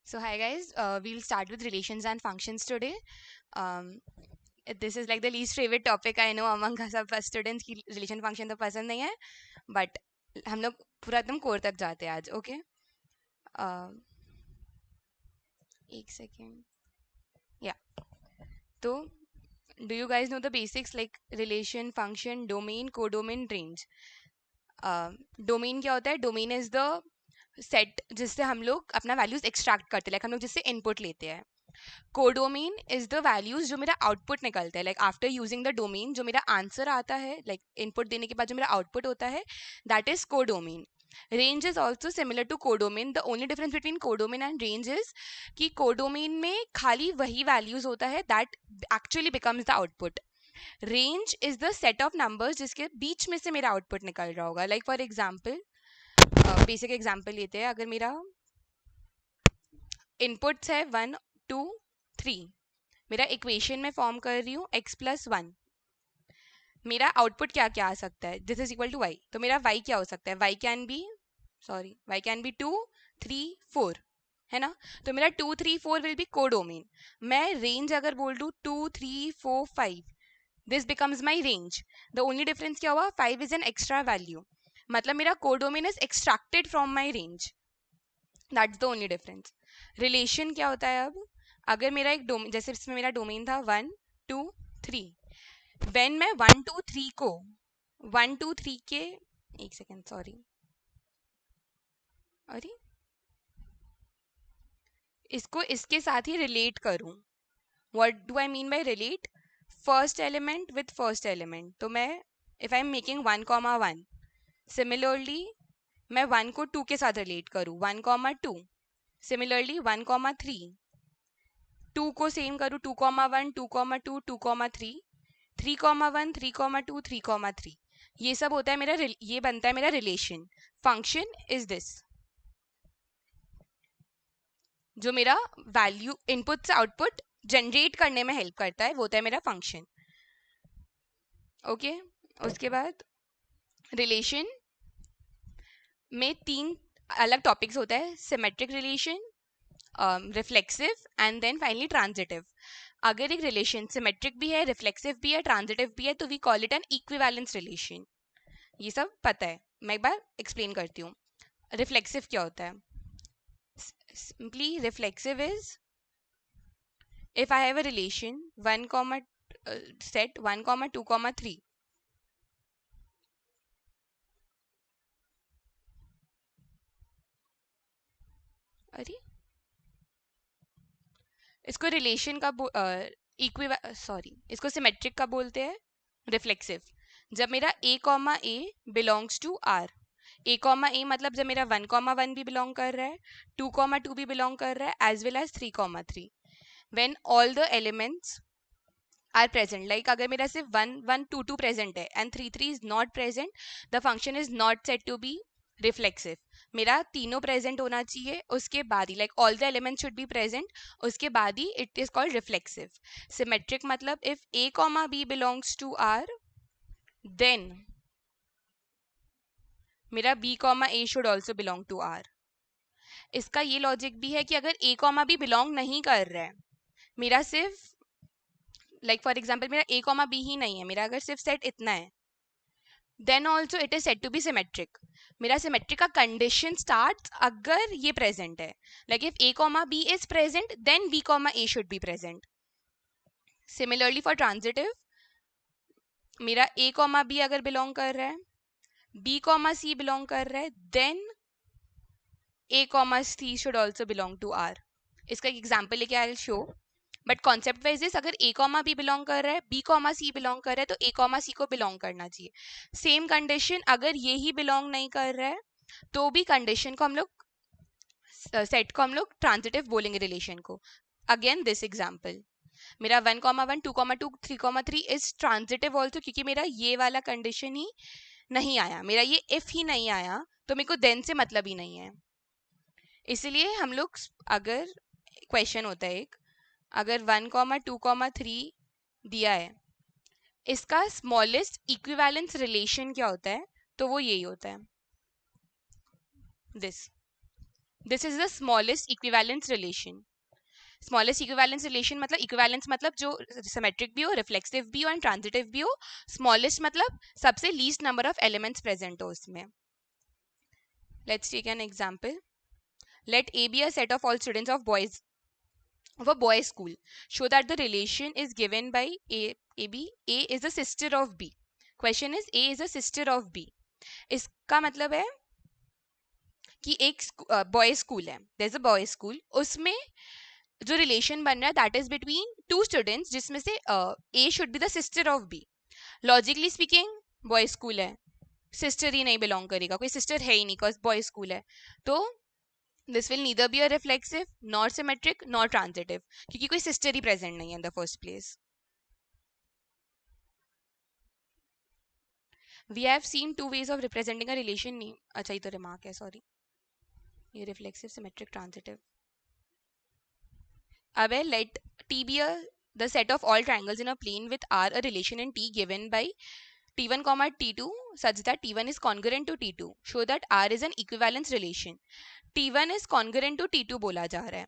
So hi guys, we'll start with relations and functions today. Um, this is like the least favorite topic I know among सब students की relation function तो पसंद नहीं है, but हम लोग पूरा एकदम core तक जाते हैं आज, okay? Uh, एक second. Yeah. तो do you guys know the basics like relation, function, domain, codomain, range? Domain क्या होता है? Domain is the set जिससे हम लोग अपना values extract करते हैं, like हम लोग जिससे input लेते हैं. कोडोमेन इज द वैल्यूज जो मेरा आउटपुट निकलता है like after using the domain जो मेरा आंसर आता है लाइक इनपुट देने के बाद जो मेरा आउटपुट होता है that is codomain. Range is also similar to codomain. The only difference between codomain and range is कि कोडोमेन में खाली वही वैल्यूज होता है that actually becomes the output. Range is the set of numbers जिसके बीच में से मेरा आउटपुट निकल रहा होगा. Like for example basic example लेते हैं. अगर मेरा इनपुट्स है 1 2 3, मेरा इक्वेशन में फॉर्म कर रही हूँ x+1. मेरा आउटपुट क्या क्या आ सकता है? This is equal to y. तो मेरा y क्या हो सकता है? y कैन बी 2 3 4 है ना. तो मेरा 2 3 4 विल बी कोडोमेन. मैं रेंज अगर बोल दूँ 2 3 4 5, this becomes my range. The only difference क्या हुआ? 5 इज एन एक्स्ट्रा वैल्यू. मतलब मेरा codomain is extracted from my range. That's the only difference. Relation क्या होता है? अब अगर मेरा एक डोमेन, जैसे इसमें मेरा डोमेन था 1 2 3, व्हेन मैं 1 2 3 को 1 2 3 के एक सेकेंड सॉरी अरे इसको इसके साथ ही रिलेट करूं. What do I mean by relate? First element with first element. तो मैं if I am making 1 1, similarly मैं 1 को 2 के साथ रिलेट करूं 1 2. सिमिलरली 1 3, 2 को सेम करूँ 2 1 2 2 2 3 3 1 3 2 3 3. ये सब होता है मेरा ये बनता है मेरा रिलेशन. फंक्शन इज दिस जो मेरा वैल्यू इनपुट से आउटपुट जनरेट करने में हेल्प करता है, वो होता है मेरा फंक्शन. ओके उसके बाद रिलेशन में 3 अलग टॉपिक्स होता है. Symmetric relation, reflexive and then finally transitive. अगर एक रिलेशन सिमेट्रिक भी है, रिफ्लेक्सिव भी है, ट्रांजिटिव भी है तो we call it an equivalence relation. ये सब पता है, मैं एक बार एक्सप्लेन करती हूँ. रिफ्लेक्सिव क्या होता है? Simply reflexive is if I have a relation 1 comma set 1 comma 2 comma 3. अरे इसको रिलेशन का सॉरी इसको सिमेट्रिक का बोलते हैं. रिफ्लेक्सिव जब मेरा a comma a belongs to r. a comma a मतलब जब मेरा 1 कॉमा 1 भी बिलोंग कर रहा है, 2 कॉमा 2 भी बिलोंग कर रहा है, as well as 3 comma 3. When all the elements are present, like अगर मेरा सिर्फ 1 1 2 2 प्रेजेंट है and 3 3 is not present, the function is not set to be reflexive. मेरा तीनों प्रेजेंट होना चाहिए उसके बाद ही, like all the elements should be present, उसके बाद ही it is called reflexive. Symmetric मतलब if a comma b belongs to r, then मेरा b comma a should also belong to r. इसका ये लॉजिक भी है कि अगर a कॉमा b बिलोंग नहीं कर रहा है, मेरा सिर्फ लाइक फॉर एग्जाम्पल मेरा a कॉमा b ही नहीं है, मेरा अगर सिर्फ सेट इतना है, then also it is set to be symmetric. मेरा सिमेट्रिक का कंडीशन स्टार्ट अगर ये प्रेजेंट है, like if a comma b is present then b comma a should be present. Similarly for transitive, मेरा a कॉमा b अगर belong कर रहा है, b कॉमा c बिलोंग कर रहा है, then a comma c should also belong to r. इसका एक एग्जाम्पल लेके I will show. But concept wise is अगर a कॉमा b बिलोंग कर रहा है, b कॉमा c बिलोंग कर रहा है, तो a कॉमा c को बिलोंग करना चाहिए. सेम कंडीशन अगर ये ही बिलोंग नहीं कर रहा है तो भी कंडीशन को हम लोग सेट को हम लोग ट्रांजिटिव बोलेंगे रिलेशन को. अगेन दिस एग्जाम्पल, मेरा 1 comma 1 2 comma 2 3 comma 3 is transitive also क्योंकि मेरा ये वाला कंडीशन ही नहीं आया, मेरा ये इफ ही नहीं आया, तो मेरे को देन से मतलब ही नहीं है. इसलिए हम लोग अगर क्वेश्चन होता है एक, अगर 1 कॉमा 2 कॉमा 3 दिया है, इसका स्मॉलेस्ट इक्विवेलेंस रिलेशन क्या होता है? तो वो यही होता है, this. This is the smallest equivalence relation. Smallest equivalence relation मतलब इक्विवेलेंस मतलब जो सिमेट्रिक भी हो, रिफ्लेक्सिव भी हो एंड ट्रांजिटिव भी हो. स्मॉलेस्ट मतलब सबसे least number of elements present हो उसमें. Let's take an example. Let A be a set of all students of boys of a boys school. Show that the relation is given by AB. A is a sister of B. Question is A is a sister of B. इसका मतलब है कि एक boy school है, there is a boy school, उसमें जो relation बन रहा है that is between two students जिसमें से A should be the sister of B. Logically speaking boy school है, सिस्टर ही नहीं बिलोंग करेगा, कोई सिस्टर है ही नहीं बिकॉज बॉय स्कूल है. तो this will neither be a reflexive nor symmetric nor transitive क्योंकि कोई सिस्टर ही प्रेजेंट नहीं है in the first place. We have seen two ways of representing a relation name. अच्छा ये तो रिमार्क है, सॉरी. ये रिफ्लेक्सिव सिमेट्रिक ट्रांजिटिव. अब है let T be a the set of all triangles in a plane with R a relation in T given by T1 comma T2 such that T1 is congruent to T2. Show that R is an equivalence relation. T1 is congruent to T2 बोला जा रहा है.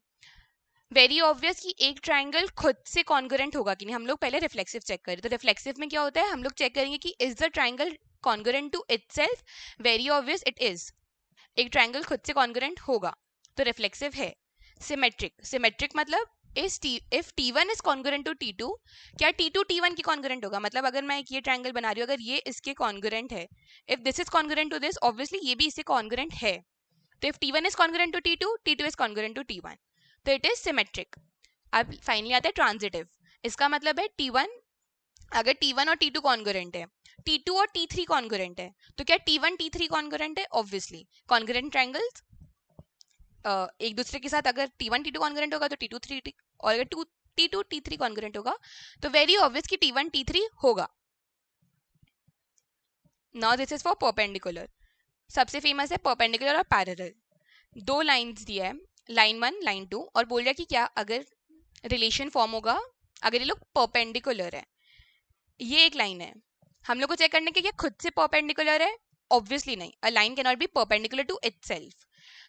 Very obvious कि एक triangle खुद से congruent होगा कि नहीं. हम लोग पहले रिफ्लेक्सिव चेक करें. तो रिफ्लेक्सिव में क्या होता है, हम लोग चेक करेंगे कि is the triangle congruent to itself. Very obvious it is. एक ट्राइंगल खुद से कॉन्ग्रेंट होगा तो रिफ्लेक्सिव है. सिमेट्रिक. सिमेट्रिक मतलब if T1 is congruent to T2, क्या T2 T1 की कॉन्ग्रेंट होगा. मतलब अगर मैं ये ट्राइंगल बना रही हूँ, अगर ये इसके कॉन्ग्रेंट है, if this is congruent to this, obviously ये भी इससे कॉन्ग्रेंट है. तो if T1 is congruent to T2, T2 is congruent to T1, तो इट इज सिमेट्रिक. अब फाइनली आता है ट्रांजिटिव. इसका मतलब है T1, अगर T1 और T2 कॉन्ग्रेंट है, T2 और T3 कॉन्ग्रेंट है, तो क्या T1 T3 कॉन्ग्रेंट है. ऑब्वियसली कॉन्ग्रेंट ट्रायंगल्स एक दूसरे के साथ अगर T1 T2 कॉन्ग्रेंट होगा तो T2 3 और अगर T2 T3 कॉन्ग्रेंट होगा तो वेरी ऑब्वियस कि T1 T3 होगा. Now this is for perpendicular. सबसे फेमस है परपेंडिकुलर और पैरेलल. दो लाइंस दिया है, लाइन 1 लाइन 2, और बोल रहा है कि क्या अगर रिलेशन फॉर्म होगा अगर ये लोग परपेंडिकुलर है. ये एक लाइन है, हम लोग को चेक करने के क्या खुद से परपेंडिकुलर है. ऑब्वियसली नहीं. A line can not be perpendicular to itself.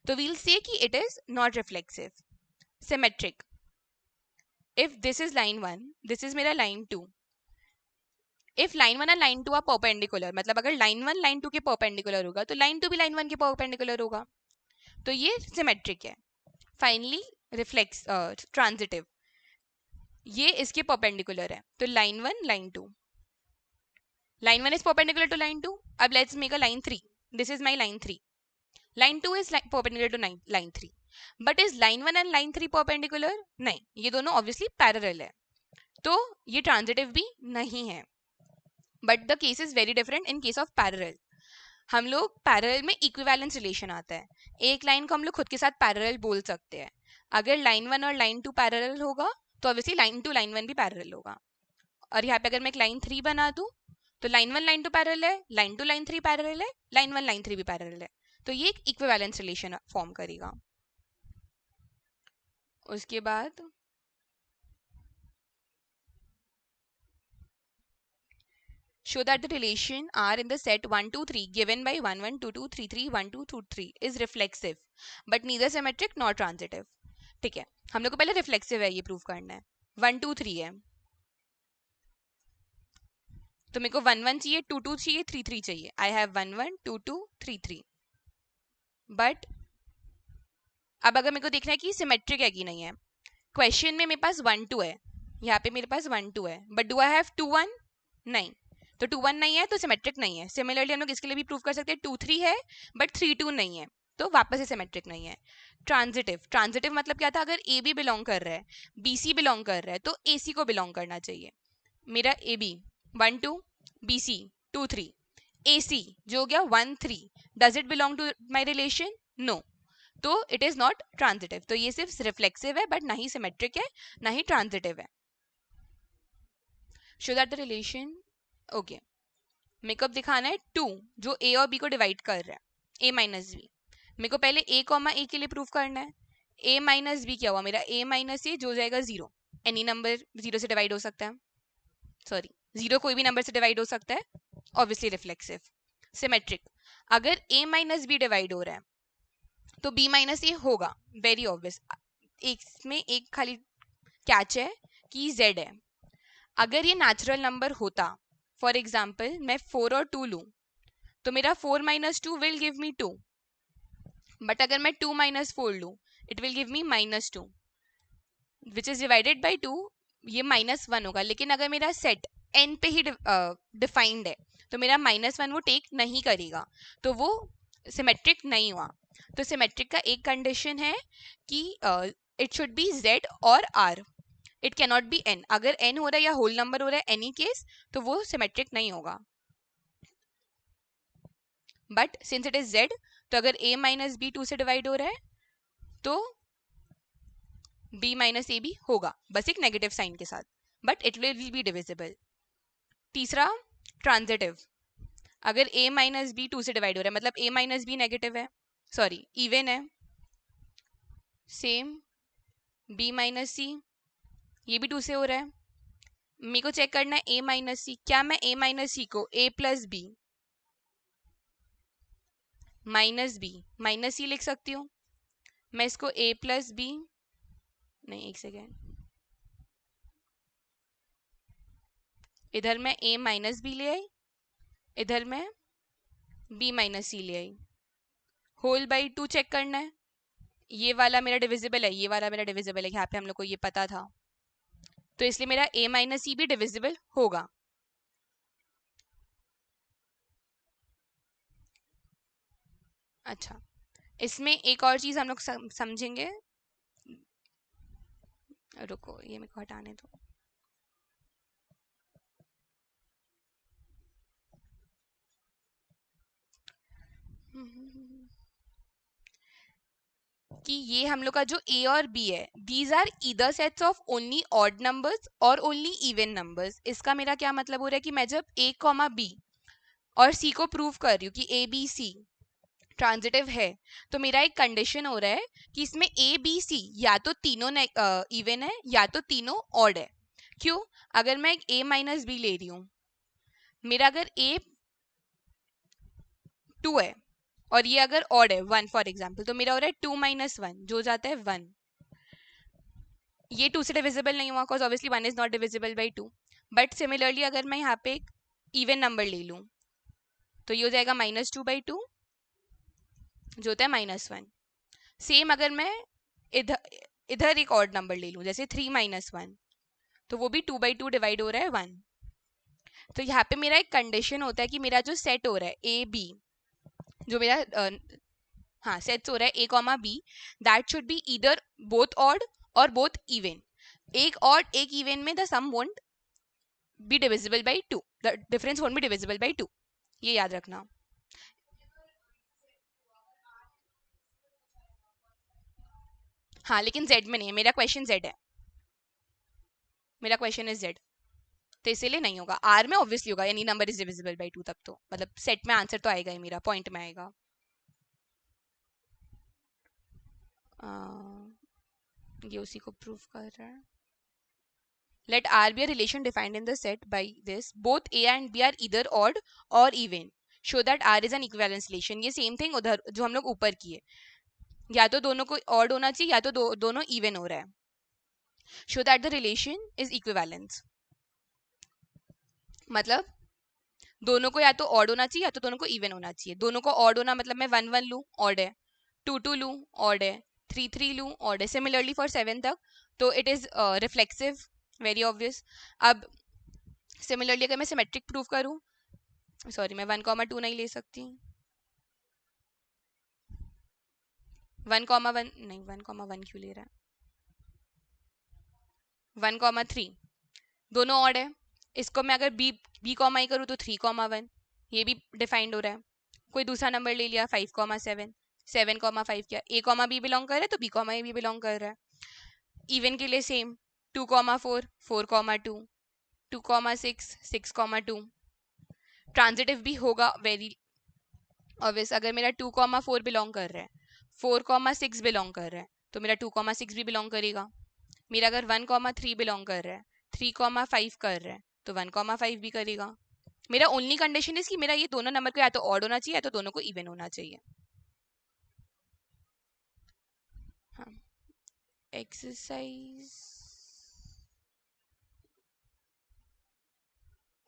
तो वील से कि it is not reflexive. Symmetric. If this is line 1, this is मेरा line 2. If line 1 and line 2 are perpendicular, मतलब अगर लाइन 1 लाइन 2 के perpendicular होगा तो line 2 भी line 1 के परपेंडिकुलर होगा, तो ये सिमेट्रिक है. Finally reflex transitive. ये इसके परपेंडिकुलर है, तो line 1 line 2. line 1 is perpendicular to line 2. अब let's make a line 3. This is my line 3. Line 2 is perpendicular to line 3. But is line 1 and line 3 perpendicular? नहीं, ये दोनों obviously parallel है, तो ये transitive भी नहीं है. But the case is very different in case of parallel. हम लोग पैरेलल में इक्विवेलेंस रिलेशन आता है. एक लाइन को हम लोग खुद के साथ पैरेलल बोल सकते हैं. अगर लाइन 1 और लाइन 2 पैरेलल होगा तो ऑब्वियसली लाइन 2 लाइन 1 भी पैरेलल होगा. और यहाँ पे अगर मैं एक लाइन 3 बना दूं तो लाइन 1 लाइन 2 पैरेलल है, लाइन 2 लाइन 3 पैरेलल है, लाइन 1 लाइन 3 भी पैरेलल है. तो ये एक इक्विवेलेंस रिलेशन फॉर्म करेगा. उसके बाद show that the relation R in the set 1 2 3 given by 1 1 2 2 3 3 1 2 2 3 is reflexive but neither symmetric nor transitive. ठीक है, हम लोग को पहले रिफ्लेक्सिव है ये प्रूव करना है. 1 2 3 है तो मेरे को 1 1 चाहिए, 2 2 चाहिए, 3 3 चाहिए. आई हैव 1 1 2 2 3 3. बट अब अगर मेरे को देखना है कि सिमेट्रिक है कि नहीं है, क्वेश्चन में मेरे पास 1 2 है, यहाँ पे मेरे पास 1 2 है, बट डू आई हैव 2 1? नहीं. तो 2 1 नहीं है तो सिमेट्रिक नहीं है. सिमिलरली हम लोग इसके लिए भी प्रूव कर सकते हैं 2 3 है बट 3 2 नहीं है, तो वापस से सिमेट्रिक नहीं है. ट्रांजिटिव. ट्रांजिटिव मतलब क्या था, अगर ए बी बिलोंग कर रहा है, बी सी बिलोंग कर रहा है, तो ए सी को बिलोंग करना चाहिए. मेरा ए बी 1 2, बी सी 2 3, ए सी जो हो गया 1 3. Does it belong to my relation? No. तो इट इज नॉट ट्रांजिटिव. तो ये सिर्फ रिफ्लेक्सिव है बट ना ही सिमेट्रिक है ना ही ट्रांजिटिव है. Show that the relation. Okay, makeup दिखाना है 2 जो ए और बी को डिवाइड कर रहा है, ए माइनस बी. मेरे को पहले ए कॉमा ए के लिए प्रूफ करना है. ए माइनस बी क्या हुआ मेरा, ए माइनस ए जो हो जाएगा 0. एनी नंबर 0 से डिवाइड हो सकता है, सॉरी 0 कोई भी नंबर से डिवाइड हो सकता है, ऑब्वियसली रिफ्लेक्सिव. सिमेट्रिक. अगर ए माइनस बी डिवाइड हो रहा है तो b माइनस ए होगा, वेरी ऑब्वियस। इसमें एक खाली कैच है कि z है। अगर ये नेचुरल नंबर होता, फॉर एग्जाम्पल मैं 4 और 2 लूँ, तो मेरा 4 minus 2 will give me 2, but अगर मैं 2 माइनस 4 लूँ, it will give me -2, which is divided by 2, ये -1 होगा। लेकिन अगर मेरा सेट n पे ही डिफाइंड है, तो मेरा -1 वो टेक नहीं करेगा, तो वो सिमेट्रिक नहीं हुआ। तो सिमेट्रिक का एक कंडीशन है कि इट शुड बी z और r, it cannot be n। अगर n हो रहा है या होल नंबर हो रहा है एनी केस, तो वो सिमेट्रिक नहीं होगा। But since it is z, तो अगर a माइनस बी 2 से डिवाइड हो रहा है, तो b माइनस ए भी होगा, बस एक नेगेटिव साइन के साथ, but it will be divisible. तीसरा, ट्रांजिटिव। अगर a माइनस बी 2 से डिवाइड हो रहा है, मतलब a माइनस बी नेगेटिव है, सॉरी इवन है, सेम b माइनस सी, ये भी 2 से हो रहा है। मेरे को चेक करना है a माइनस सी, क्या मैं a माइनस सी को a plus B minus B minus C लिख सकती हूँ? मैं इसको a प्लस बी, नहीं एक सेकेंड, इधर मैं a माइनस बी ले आई, इधर मैं b माइनस सी ले आई, होल बाई 2 चेक करना है। ये वाला मेरा डिविजिबल है, ये वाला मेरा डिविजिबल है, यहाँ पे हम लोग को ये पता था, तो इसलिए मेरा a माइनस सी भी डिविजिबल होगा। अच्छा, इसमें एक और चीज हम लोग समझेंगे, रुको ये मेरे को हटाने दो। कि ये हम लोग का जो a और b है, these are either sets of only odd numbers और ओनली इवन नंबर्स। इसका मेरा क्या मतलब हो रहा है कि मैं जब a कॉमा b और c को प्रूव कर रही हूँ कि a b c ट्रांजिटिव है, तो मेरा एक कंडीशन हो रहा है कि इसमें a b c या तो तीनों इवन है या तो तीनों ऑड है। क्यों? अगर मैं एक a माइनस बी ले रही हूँ, मेरा अगर a 2 है और ये अगर ऑड है 1 फॉर एग्जाम्पल, तो मेरा हो रहा है 2 माइनस 1 जो हो जाता है 1। ये 2 से डिविजिबल नहीं हुआ, because obviously 1 is not divisible by 2। But similarly अगर मैं यहाँ पे एक इवन नंबर ले लूँ, तो ये हो जाएगा -2/2 जो होता है -1। सेम अगर मैं इधर इधर एक ऑड नंबर ले लूँ, जैसे 3 माइनस 1, तो वो भी 2/2 डिवाइड हो रहा है 1। तो यहाँ पे मेरा एक कंडीशन होता है कि मेरा जो सेट हो रहा है ए बी, जो मेरा हाँ सेट्स हो रहा है a comma b, that should be either both odd और बोथ इवन। एक ऑड एक इवन में the sum won't be divisible by 2, the difference won't be divisible by 2, ये याद रखना। हाँ लेकिन z में नहीं है, मेरा क्वेश्चन z है, मेरा क्वेश्चन इज z, तो इसीलिए नहीं होगा। r में ऑब्वियसली होगा, any number is divisible by 2, तब तो मतलब सेट में आंसर तो आएगा ही, मेरा पॉइंट में आएगा। ये उसी को प्रूव कर रहा है। Let R be a relation defined in the set by this: both A and B are either odd or even. Show that R is an equivalence relation. ये सेम थिंग उधर जो हम लोग ऊपर किए, या तो दोनों को ऑड होना चाहिए या तो दोनों इवन हो रहा है। Show that the relation is equivalence, मतलब दोनों को या तो ऑड होना चाहिए या तो दोनों को इवन होना चाहिए। दोनों को ऑड होना मतलब मैं 1 1 लूँ ऑड है, 2 2 लूँ ऑड है, 3 3 लूँ ऑड है, सिमिलरली फॉर 7 तक, तो it is reflexive, very obvious. अब सिमिलरली अगर मैं सिमेट्रिक प्रूव करूँ, सॉरी मैं 1 2 नहीं ले सकती, 1 1 नहीं, 1 1 क्यों ले रहा है, 1 3 दोनों ऑड है। इसको मैं अगर बी कॉमा ही करूँ तो 3 1 ये भी डिफाइंड हो रहा है। कोई दूसरा नंबर ले लिया 5 7, 7 5 क्या a कॉमा बी बिलोंग कर रहा है तो b कॉमा ए भी बिलोंग कर रहा है। इवन के लिए सेम 2 4 4 2 2 6 6 2। ट्रांजिटिव भी होगा, वेरी ऑब्वियस। अगर मेरा 2 4 बिलोंग कर रहा है, 4 6 बिलोंग कर रहा है, तो मेरा 2 6 भी बिलोंग करेगा। मेरा अगर 1 3 बिलोंग कर रहा है, 3 5 कर रहा है, तो 1 5 भी करेगा। मेरा ओनली कंडीशन है कि मेरा ये दोनों नंबर को या तो ऑड होना चाहिए या तो दोनों को इवन होना चाहिए। एक्सरसाइज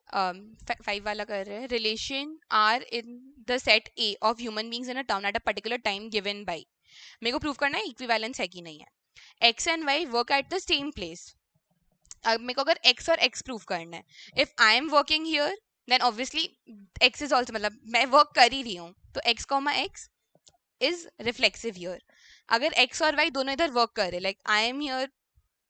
5 वाला कर रहे हैं. Relation are in the set A of human beings in a town at a particular time given by. मेरे को प्रूव करना है इक्विवेलेंस है कि नहीं है. X and y work at the same place. अब मेरे को अगर एक्स और एक्स प्रूव करना है, if I am working here then obviously x is also, मतलब मैं वर्क कर ही रही हूँ तो x comma x is reflexive here. अगर एक्स और वाई दोनों इधर वर्क कर रहे, like I am here,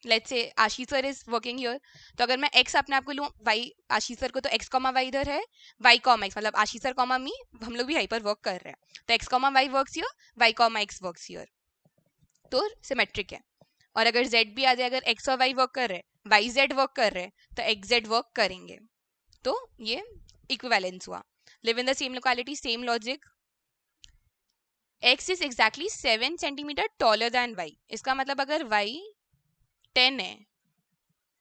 let's say Ashish sir is working here, तो अगर मैं एक्स अपने आप को लूँ, वाई आशीष सर को, तो एक्स कॉमा वाई इधर है, वाई कॉमा एक्स, मतलब आशीष सर कॉमा मी, हम लोग भी हाइपर वर्क कर रहे हैं, तो x comma y works here, y comma x works here, तो सिमेट्रिक है. और अगर z भी आ जाए, अगर x और y वर्क कर रहे हैं, वाई जेड वर्क कर रहे हैं, तो एक्स जेड वर्क करेंगे. तो ये इक्विवेलेंस हुआ. Live in the same locality, same logic. x is exactly 7 centimetre taller then y. इसका मतलब अगर y 10 है,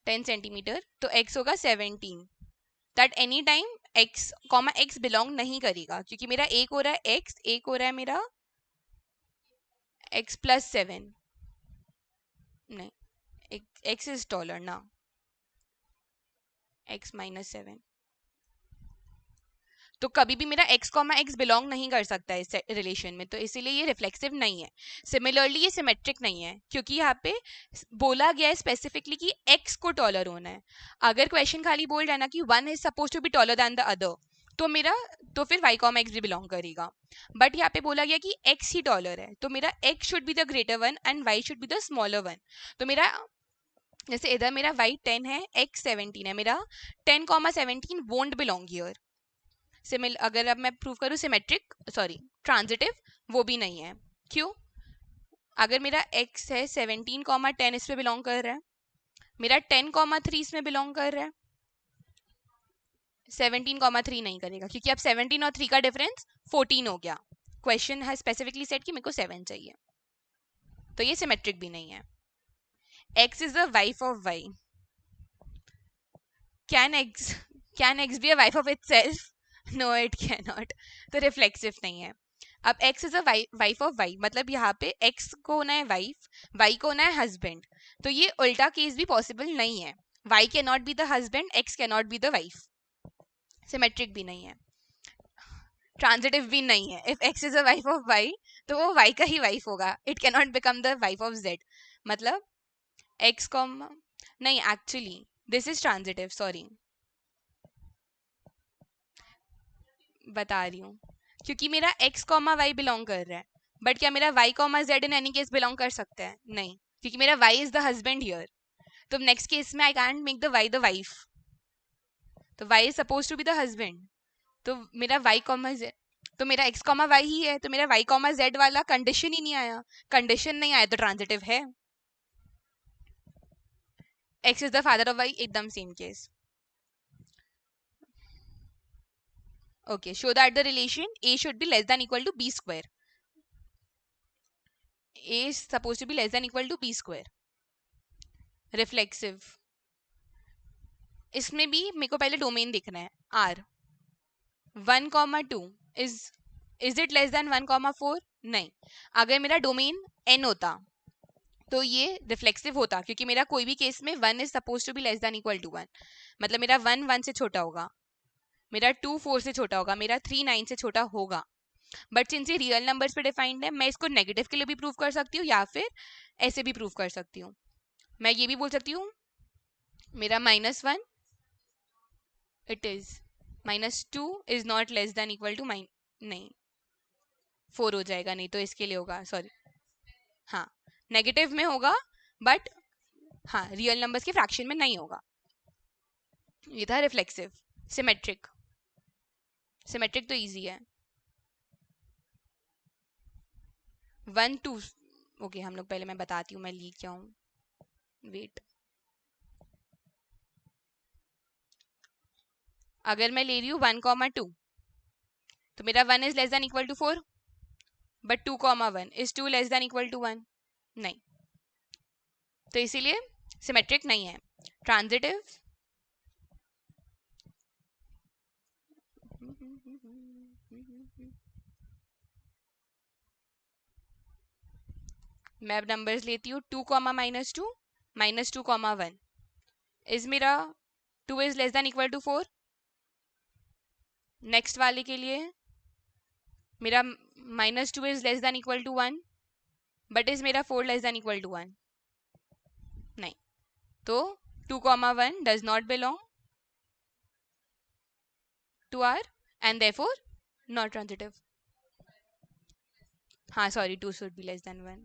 10 सेंटीमीटर, तो x होगा 17. That any time x comma x belong नहीं करेगा, क्योंकि मेरा एक हो रहा है x, एक हो रहा है मेरा x प्लस 7. नहीं, x इज टॉलर ना, x माइनस 7. तो कभी भी मेरा x कॉमा एक्स बिलोंग नहीं कर सकता है इस रिलेशन में, तो इसीलिए ये रिफ्लेक्सिव नहीं है. सिमिलरली ये सिमेट्रिक नहीं है, क्योंकि यहाँ पे बोला गया है स्पेसिफिकली कि x को टॉलर होना है. अगर क्वेश्चन खाली बोल रहा है ना कि one is suppose to be taller than the other, तो मेरा, तो फिर y कॉमा एक्स भी बिलोंग करेगा. बट यहाँ पे बोला गया कि x ही टॉलर है, तो मेरा x should be the greater one and y should be the smaller one. तो मेरा, जैसे इधर मेरा y 10 है, x 17 है, मेरा 10 comma 17 won't belong here. Simile अगर अब मैं प्रूव करूँ सिमेट्रिक, सॉरी ट्रांजिटिव, वो भी नहीं है. क्यों? अगर मेरा x है 17 कॉमा 10 इसमें बिलोंग कर रहा है, मेरा 10 कॉमा 3 इसमें बिलोंग कर रहा है, 17 कॉमा 3 नहीं करेगा, क्योंकि अब 17 और 3 का डिफरेंस 14 हो गया. क्वेश्चन है स्पेसिफिकली सेट कि मेरे को 7 चाहिए, तो ये सिमेट्रिक भी नहीं है. x is the wife of y. Can x be a wife of itself? No it cannot नॉट. तो रिफ्लेक्सिव नहीं है. अब x is a wife of y, मतलब यहाँ पे x को होना है वाइफ, y को होना है हस्बैंड, तो ये उल्टा केस भी पॉसिबल नहीं है. y can not B the husband, x can not be the wife. Symmetric भी नहीं है, ट्रांजिटिव भी नहीं है. If x is a wife of y, तो वो y का ही वाइफ होगा. It cannot not become the wife of z. मतलब x कॉम, नहीं actually this is transitive, sorry बता रही हूँ, क्योंकि मेरा x कॉमा वाई बिलोंग कर रहा है. बट क्या मेरा y comma z in any case belong कर सकता है? नहीं, क्योंकि मेरा y is the husband here. तो नेक्स्ट केस में I can't make the y the wife. तो y is suppose to be the husband, तो मेरा y कॉमा जेड, तो मेरा x कॉमा वाई ही है, तो मेरा y कॉमा जेड वाला कंडीशन ही नहीं आया. कंडीशन नहीं आया तो ट्रांजिटिव है. x is the father of y, एकदम same case. Okay, show that the relation a should be less than equal to b square. A is supposed to be less than equal to b square. Reflexive. इसमें भी मेरे को पहले domain देखना है. R 1,2 is it less than 1,4? नहीं. अगर मेरा डोमेन n होता तो ये रिफ्लेक्सिव होता, क्योंकि मेरा कोई भी केस में 1 is suppose to be less than equal to 1. मतलब मेरा 1 1 से छोटा होगा, मेरा 2 4 से छोटा होगा, मेरा 3 9 से छोटा होगा. बट सिंस ये रियल नंबर्स पे डिफाइंड है, मैं इसको नेगेटिव के लिए भी प्रूव कर सकती हूँ या फिर ऐसे भी प्रूव कर सकती हूँ. मैं ये भी बोल सकती हूँ मेरा -1, it is -2 is not less than equal to नहीं 4 हो जाएगा, नहीं तो इसके लिए होगा, सॉरी हाँ नेगेटिव में होगा, बट हाँ रियल नंबर्स के फ्रैक्शन में नहीं होगा. ये था रिफ्लेक्सिव. सिमेट्रिक, सिमेट्रिक तो इजी है. 1 2, ओके हम लोग पहले, मैं बताती हूँ मैं लिख क्या हूँ, वेट. अगर मैं ले रही हूँ 1,2, तो मेरा 1 is less than equal to 4, but 2,1 is 2 less than equal to 1? नहीं, तो इसीलिए सिमेट्रिक नहीं है. ट्रांजिटिव, मैं अब नंबर्स लेती हूँ 2 कॉमा -2 -2 कॉमा 1 इज मेरा 2 is less than equal to 4। Next वाले के लिए मेरा -2 is less than equal to 1 but is मेरा 4 लेस देन इक्वल टू 1 नहीं, तो 2 comma 1 does not belong to R and therefore not transitive. हाँ sorry, 2 should be less than 1.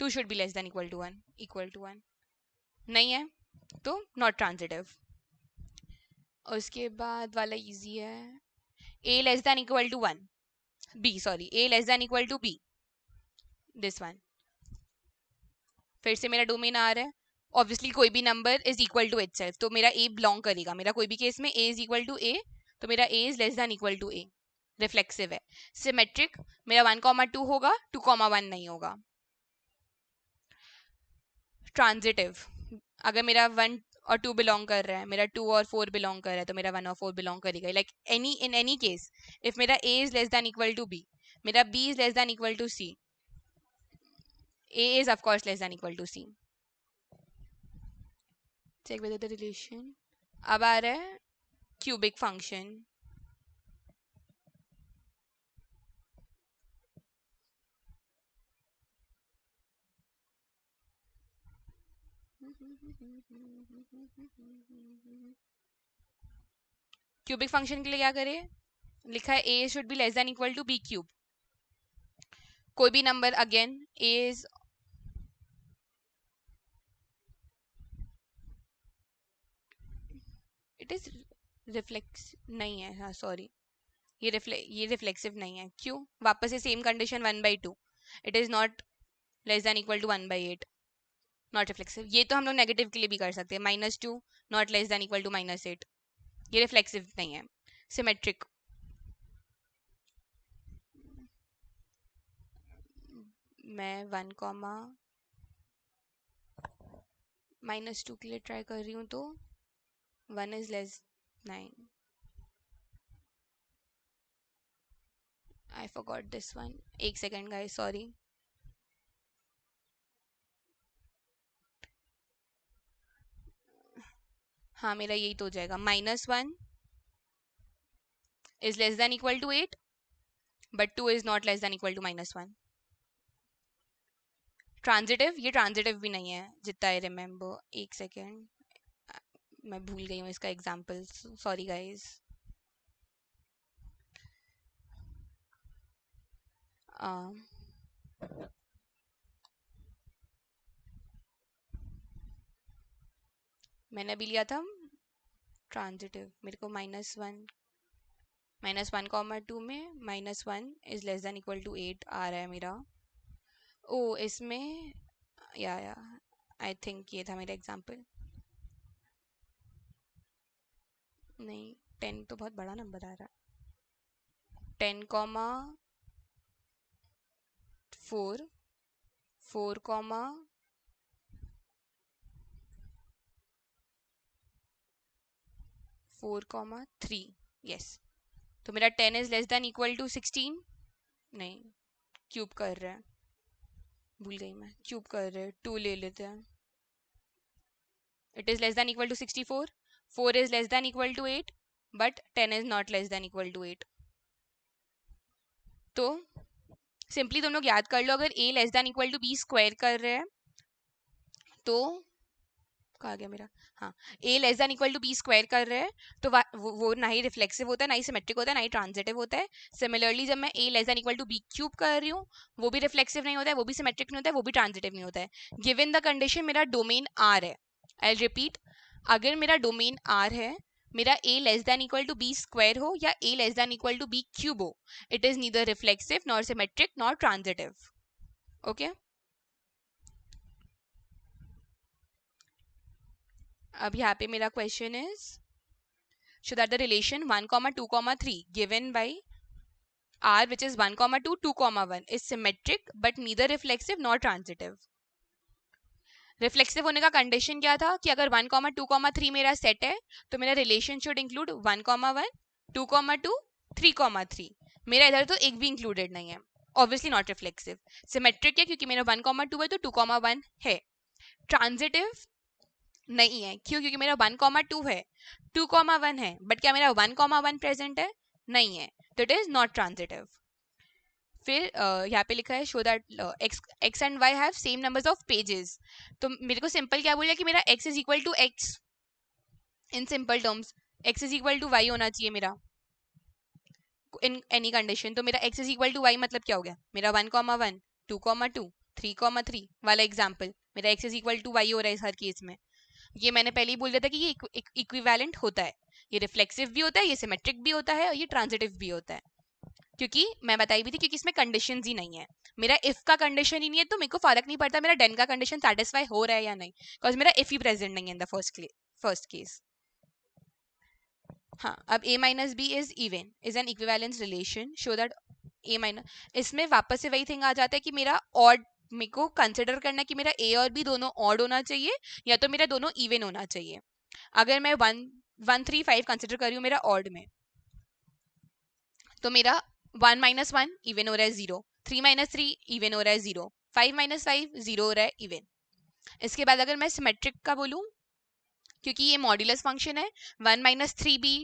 2 should be less than equal to 1 नहीं है तो not transitive. उसके बाद वाला easy है A less than equal to 1 B sorry A less than equal to B this one. फिर से मेरा डोमेन R है, ऑब्वियसली कोई भी number is equal to itself, तो मेरा A बिलोंग करेगा, मेरा कोई भी केस में A is equal to A, तो मेरा A is less than equal to A, reflexive है। सिमेट्रिक मेरा 1,2 होगा, 2,1 नहीं होगा। ट्रांजिटिव अगर मेरा 1 और 2 बिलोंग कर रहा है, मेरा 2 और 4 बिलोंग कर रहा है, तो मेरा 1 और 4 बिलोंग करेगा। Like in any case if मेरा A is less than equal to B, मेरा B is less than equal to C, A is of course less than equal to C. Check whether the relation. अब आ रहा है cubic function. Cubic function के लिए क्या करें, लिखा है A should be less than equal to B cube। कोई भी number again A is it is reflex नहीं है, हाँ सॉरी ये रिफ्लेक्सिव नहीं है। क्यों? वापस से same condition 1/2 it is not less than equal to 1/8 not reflexive. ये तो हम लोग नेगेटिव के लिए भी कर सकते हैं, -2 not less than equal to -8, ये रिफ्लेक्सिव नहीं है। सिमेट्रिक मैं 1, -2 के लिए ट्राई कर रही हूँ, तो 1 is less 9। I forgot this one. एक सेकेंड गाइस, सॉरी। हाँ मेरा यही तो हो जाएगा, -1 is less than equal to 8 but 2 is not less than equal to -1। Transitive, ये ट्रांजिटिव भी नहीं है जितना आई रिमेम्बर। एक सेकेंड, मैं भूल गई हूँ इसका एग्जाम्पल, सॉरी गाइस। मैंने अभी लिया था ट्रांजिटिव, मेरे को -1 -1,2 में -1 is less than equal to 8 आ रहा है मेरा। ओ इसमें या आई थिंक ये था मेरा एग्जाम्पल। नहीं 10 तो बहुत बड़ा नंबर आ रहा है। 10, 4 4, 4,3 यस। तो मेरा 10 is less than equal to 16 नहीं, क्यूब कर रहा है, भूल गई मैं, क्यूब कर रहे हैं, 2 ले लेते हैं। It is less than equal to 64, 4 is less than equal to 8 but 10 is not less than equal to 8। तो सिंपली तुम लोग याद कर लो, अगर A less than equal to B square कर रहे हैं तो कहा गया मेरा, हाँ A less than equal to B square कर रहे हैं तो वो ना ही रिफ्लेक्सिव होता है, ना ही सिमेट्रिक होता है, ना ही ट्रांजिटिव होता है। सिमिलरली जब मैं A less than equal to B cube कर रही हूँ, वो भी रिफ्लेक्सिव नहीं होता है, वो भी सिमेट्रिक नहीं होता है, वो भी ट्रांजिटिव नहीं होता है, गिवन द कंडीशन मेरा डोमेन R है। आई रिपीट, अगर मेरा डोमेन R है, मेरा A less than equal to B square हो या A less than equal to B cube हो, it is neither reflexive nor symmetric nor transitive. Okay, अब यहाँ पे मेरा question is show that the relation 1, 2, 3 given by R which is 1, 2, 2, 1 is symmetric but neither reflexive nor transitive। Reflexive होने का condition क्या था कि अगर 1, 2, 3 मेरा सेट है तो मेरा रिलेशन शुड इंक्लूड 1, 1, 2, 2, 3, 3। मेरा इधर तो एक भी इंक्लूडेड नहीं है। Obviously not reflexive. सिमेट्रिक है क्योंकि मेरा 1,2 है तो 2,1 है। ट्रांजिटिव नहीं है, क्यों? क्योंकि मेरा 1,2 है, 2,1 है, बट क्या मेरा 1,1 प्रेजेंट है? नहीं है, तो इट इज नॉट ट्रांजिटिव। फिर यहाँ पे लिखा है show that x and y have same numbers of pages. तो मेरे को सिंपल क्या बोला कि मेरा x is equal to x, in simple terms x is equal to y होना चाहिए मेरा इन एनी कंडीशन। तो मेरा x is equal to y मतलब क्या हो गया? मेरा 1,1 2,2 3,3 वाला एग्जाम्पल, मेरा x is equal to y हो रहा है इस हर केस में। ये मैंने पहले ही बोल दिया था कि ये इक्विवेलेंट होता है, ये रिफ्लेक्सिव भी होता है, ये सिमेट्रिक भी होता है और ये ट्रांजिटिव भी होता है। क्योंकि मैं बताई भी थी क्योंकि इसमें कंडीशन ही नहीं है। मेरा इफ का कंडीशन ही नहीं है तो मेरे को फर्क नहीं पड़ता मेरा देन का कंडीशन सेटिस्फाई हो रहा है या नहीं, बिकॉज मेरा इफ ही प्रेजेंट नहीं है इन द फर्स्ट केस। हाँ, अब a minus B is even is an equivalence relation, show that a minus, इसमें वापस से वही थिंग आ जाता है कि मेरा ऑड, मेरे को कंसिडर करना है कि मेरा a और b दोनों ऑड होना चाहिए या तो मेरा दोनों इवन होना चाहिए। अगर मैं 1 1 3 5 कंसिडर कर रही हूँ मेरा ऑड में, तो मेरा 1 माइनस 1 इवन हो रहा है 0, 3 माइनस 3 इवन हो रहा है 0, 5 माइनस 5 0 हो रहा है इवन। इसके बाद अगर मैं सिमेट्रिक का बोलूँ, क्योंकि ये मॉड्यूलस फंक्शन है, 1 माइनस 3 भी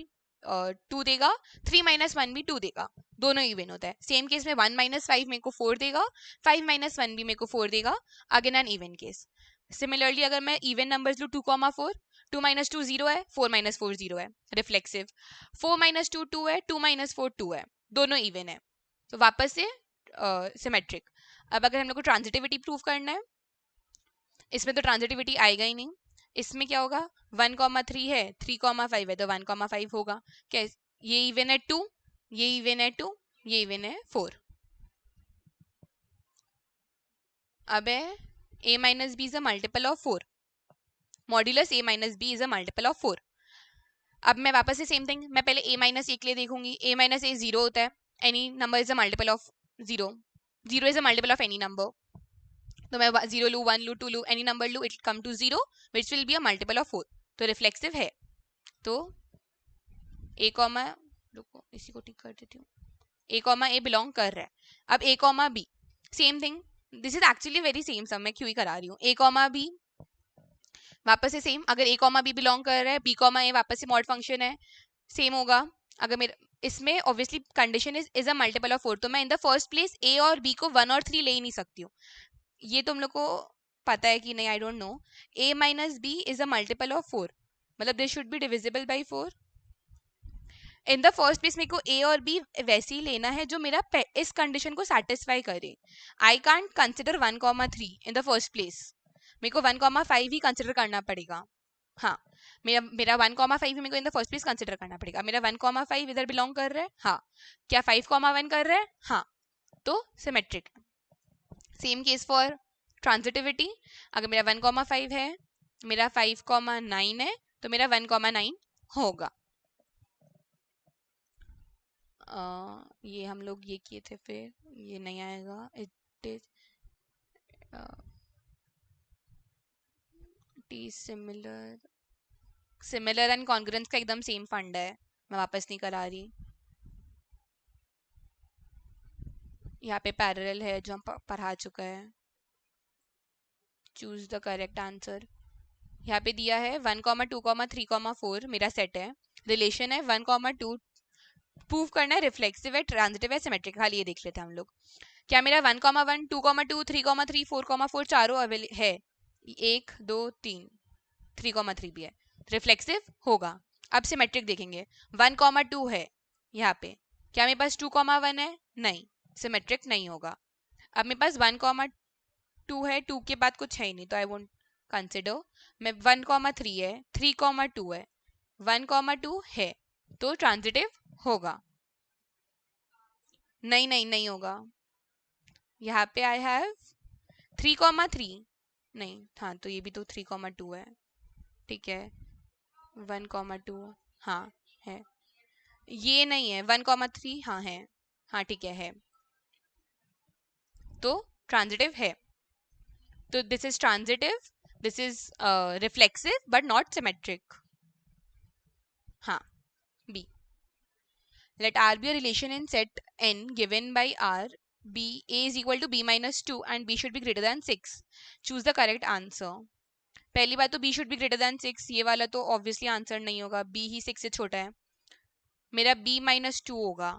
2 देगा, 3 माइनस 1 भी 2 देगा, दोनों इवन होता है। सेम केस में 1 माइनस 5 मेरे को 4 देगा, 5 माइनस 1 भी मेरे को 4 देगा, again an even case. Similarly अगर मैं इवन नंबर्स लूँ 2,4, 2 माइनस 2 0 है, 4 माइनस 4 0 है, रिफ्लेक्सिव। 4 माइनस 2 2 है, 2 माइनस 4 2 है, दोनों इवन है, तो वापस से सिमेट्रिक। अब अगर हम लोग को ट्रांजिटिविटी प्रूव करना है, इसमें तो ट्रांजिटिविटी आएगा ही नहीं, इसमें क्या होगा? 1,3 है, 3,5 है, तो 1,5 होगा। क्या ये इवन है 2, ये इवन है 2, ये इवन है 4। अब है a minus B is a multiple of 4, modulus a minus B is a multiple of 4। अब मैं वापस से सेम थिंग, मैं पहले a माइनस ए के लिए देखूंगी, a माइनस ए 0 होता है, any number is a multiple of 0, 0 is a multiple of any number, तो मैं 0 लू, 1 लू, 2 लू, एनी नंबर लू, it come to 0 which will be a multiple of 4, तो रिफ्लेक्सिव है। तो ए कॉमा, रुको इसी को टिक कर देती हूँ, ए कॉमा ए बिलोंग कर रहा है। अब A comma B same thing, this is actually very same sum, मैं क्यों ही करा रही हूँ। ए कॉमा बी वापस से सेम, अगर ए कॉमा बी बिलोंग कर रहा है, बी कॉमा ए वापस से मॉड फंक्शन है, सेम होगा। अगर मेरा इसमें obviously condition is a multiple of 4, तो मैं इन द फर्स्ट प्लेस ए और बी को 1 और 3 ले ही नहीं सकती हूँ। ये तुम लोग को पता है कि नहीं, I don't know. a minus B is a multiple of 4, मतलब they should be divisible by 4। In the first place मेरे को a और b वैसे ही लेना है जो मेरा इस कंडीशन को सेटिस्फाई करे। I can't consider 1,3 in the first place, मेरे को 1,5 ही कंसिडर करना पड़ेगा। हाँ, मेरा मेरा 1,5 ही मेरे को इन द फर्स्ट प्लेस कंसिडर करना पड़ेगा। मेरा 1,5 इधर बिलोंग कर रहा है, हाँ। क्या 5,1 कर रहा है? हाँ, तो symmetric. Same case for transitivity, अगर मेरा 1,5 है, मेरा 5,9 है, तो मेरा 1,9 होगा। ये हम लोग ये किए थे, फिर ये नहीं आएगा, it is similar, similar and congruence का एकदम सेम फंड है, मैं वापस नहीं करा रही। यहाँ पे पैरेलल है जो हम पढ़ा चुका है। Choose the correct answer. यहाँ पे दिया है 1,2,3,4 मेरा सेट है, रिलेशन है 1,2, प्रूव करना है रिफ्लेक्सिव है, ट्रांजिटिव है, सिमेट्रिक। खाली ये देख लेते हैं हम लोग। क्या मेरा 1,1 2,2 3,3 4,4 चारों अवेलेबल है? 1 2 3, 3,3 भी है, रिफ्लेक्सिव होगा। अब सिमेट्रिक देखेंगे, 1,2 है यहाँ पे, क्या मेरे पास 2,1 है? नहीं, सिमेट्रिक नहीं होगा। अब मेरे पास 1,2 है, 2 के बाद कुछ है ही नहीं, तो आई वोंट कंसिडर। मैं 1,3 है, 3,2 है, 1,2 है, तो ट्रांजिटिव होगा। नहीं नहीं नहीं होगा, यहाँ पे आई हैव 3,3, नहीं, हाँ, तो ये भी तो 3,2 है, ठीक है, 1,2, हाँ है, ये नहीं है 1,3, हाँ है, हाँ ठीक है, तो ट्रांजिटिव है। तो this is transitive, this is reflexive but not symmetric. हाँ, B. Let R be a relation in set n given by R B, A is equal to B minus 2 and B should be greater than 6. Choose the correct answer. पहली बात तो B should be greater than 6, ये वाला तो obviously answer नहीं होगा, B ही 6 से छोटा है. मेरा B minus 2 होगा,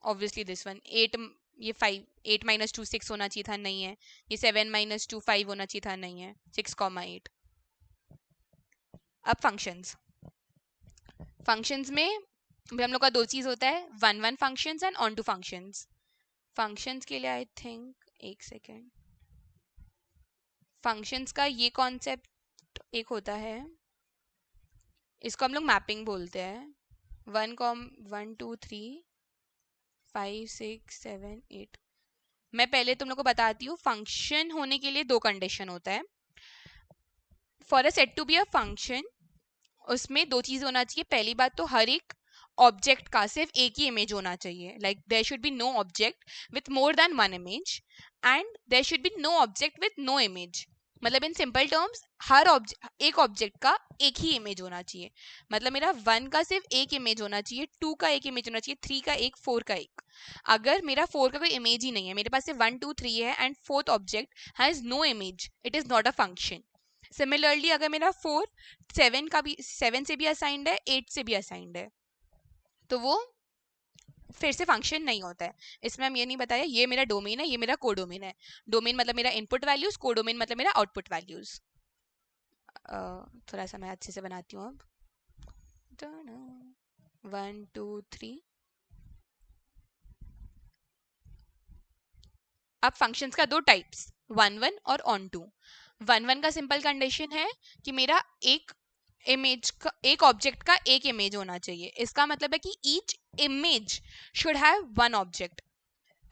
obviously this one. 8, ये 5, 8 minus 2 6 होना चाहिए था, नहीं है. ये 7 minus 2 5 होना चाहिए था, नहीं है. 6,8. अब फंक्शंस में हम लोग का दो चीज होता है, one one functions and onto functions. Functions के लिए आई थिंक एक सेकेंड, फंक्शंस का ये कॉन्सेप्ट एक होता है, इसको हम लोग मैपिंग बोलते हैं. 1 2 3 5 6 7 8. मैं पहले तुम लोग को बताती हूँ, फंक्शन होने के लिए दो कंडीशन होता है. For a set to be a function, उसमें दो चीज होना चाहिए. पहली बात तो हर एक ऑब्जेक्ट का सिर्फ एक ही इमेज होना चाहिए, like there should be no object with more than one image and there should be no object with no image. मतलब इन सिंपल टर्म्स, हर एक ऑब्जेक्ट का एक ही इमेज होना चाहिए. मतलब मेरा 1 का सिर्फ एक इमेज होना चाहिए, 2 का एक इमेज होना चाहिए, 3 का एक, 4 का एक. अगर मेरा 4 का कोई इमेज ही नहीं है, मेरे पास सिर्फ 1 2 3 है and fourth object has no image, it is not a function. Similarly अगर मेरा 4 7 से भी असाइंड है, 8 से भी असाइंड है, तो वो फिर से फंक्शन नहीं होता है. इसमें हम ये नहीं बताया ये मेरा डोमेन है, ये मेरा कोडोमेन है. डोमेन मतलब मेरा इनपुट वैल्यूज, कोडोमेन मतलब मेरा आउटपुट वैल्यूज. थोड़ा सा मैं अच्छे से बनाती हूँ अब. 1 2 3. अब फंक्शंस का दो टाइप्स, 1 1 और ऑन टू. 1 1 का सिंपल कंडीशन है कि मेरा एक इमेज का, एक ऑब्जेक्ट का एक इमेज होना चाहिए. इसका मतलब है कि each image should have one object.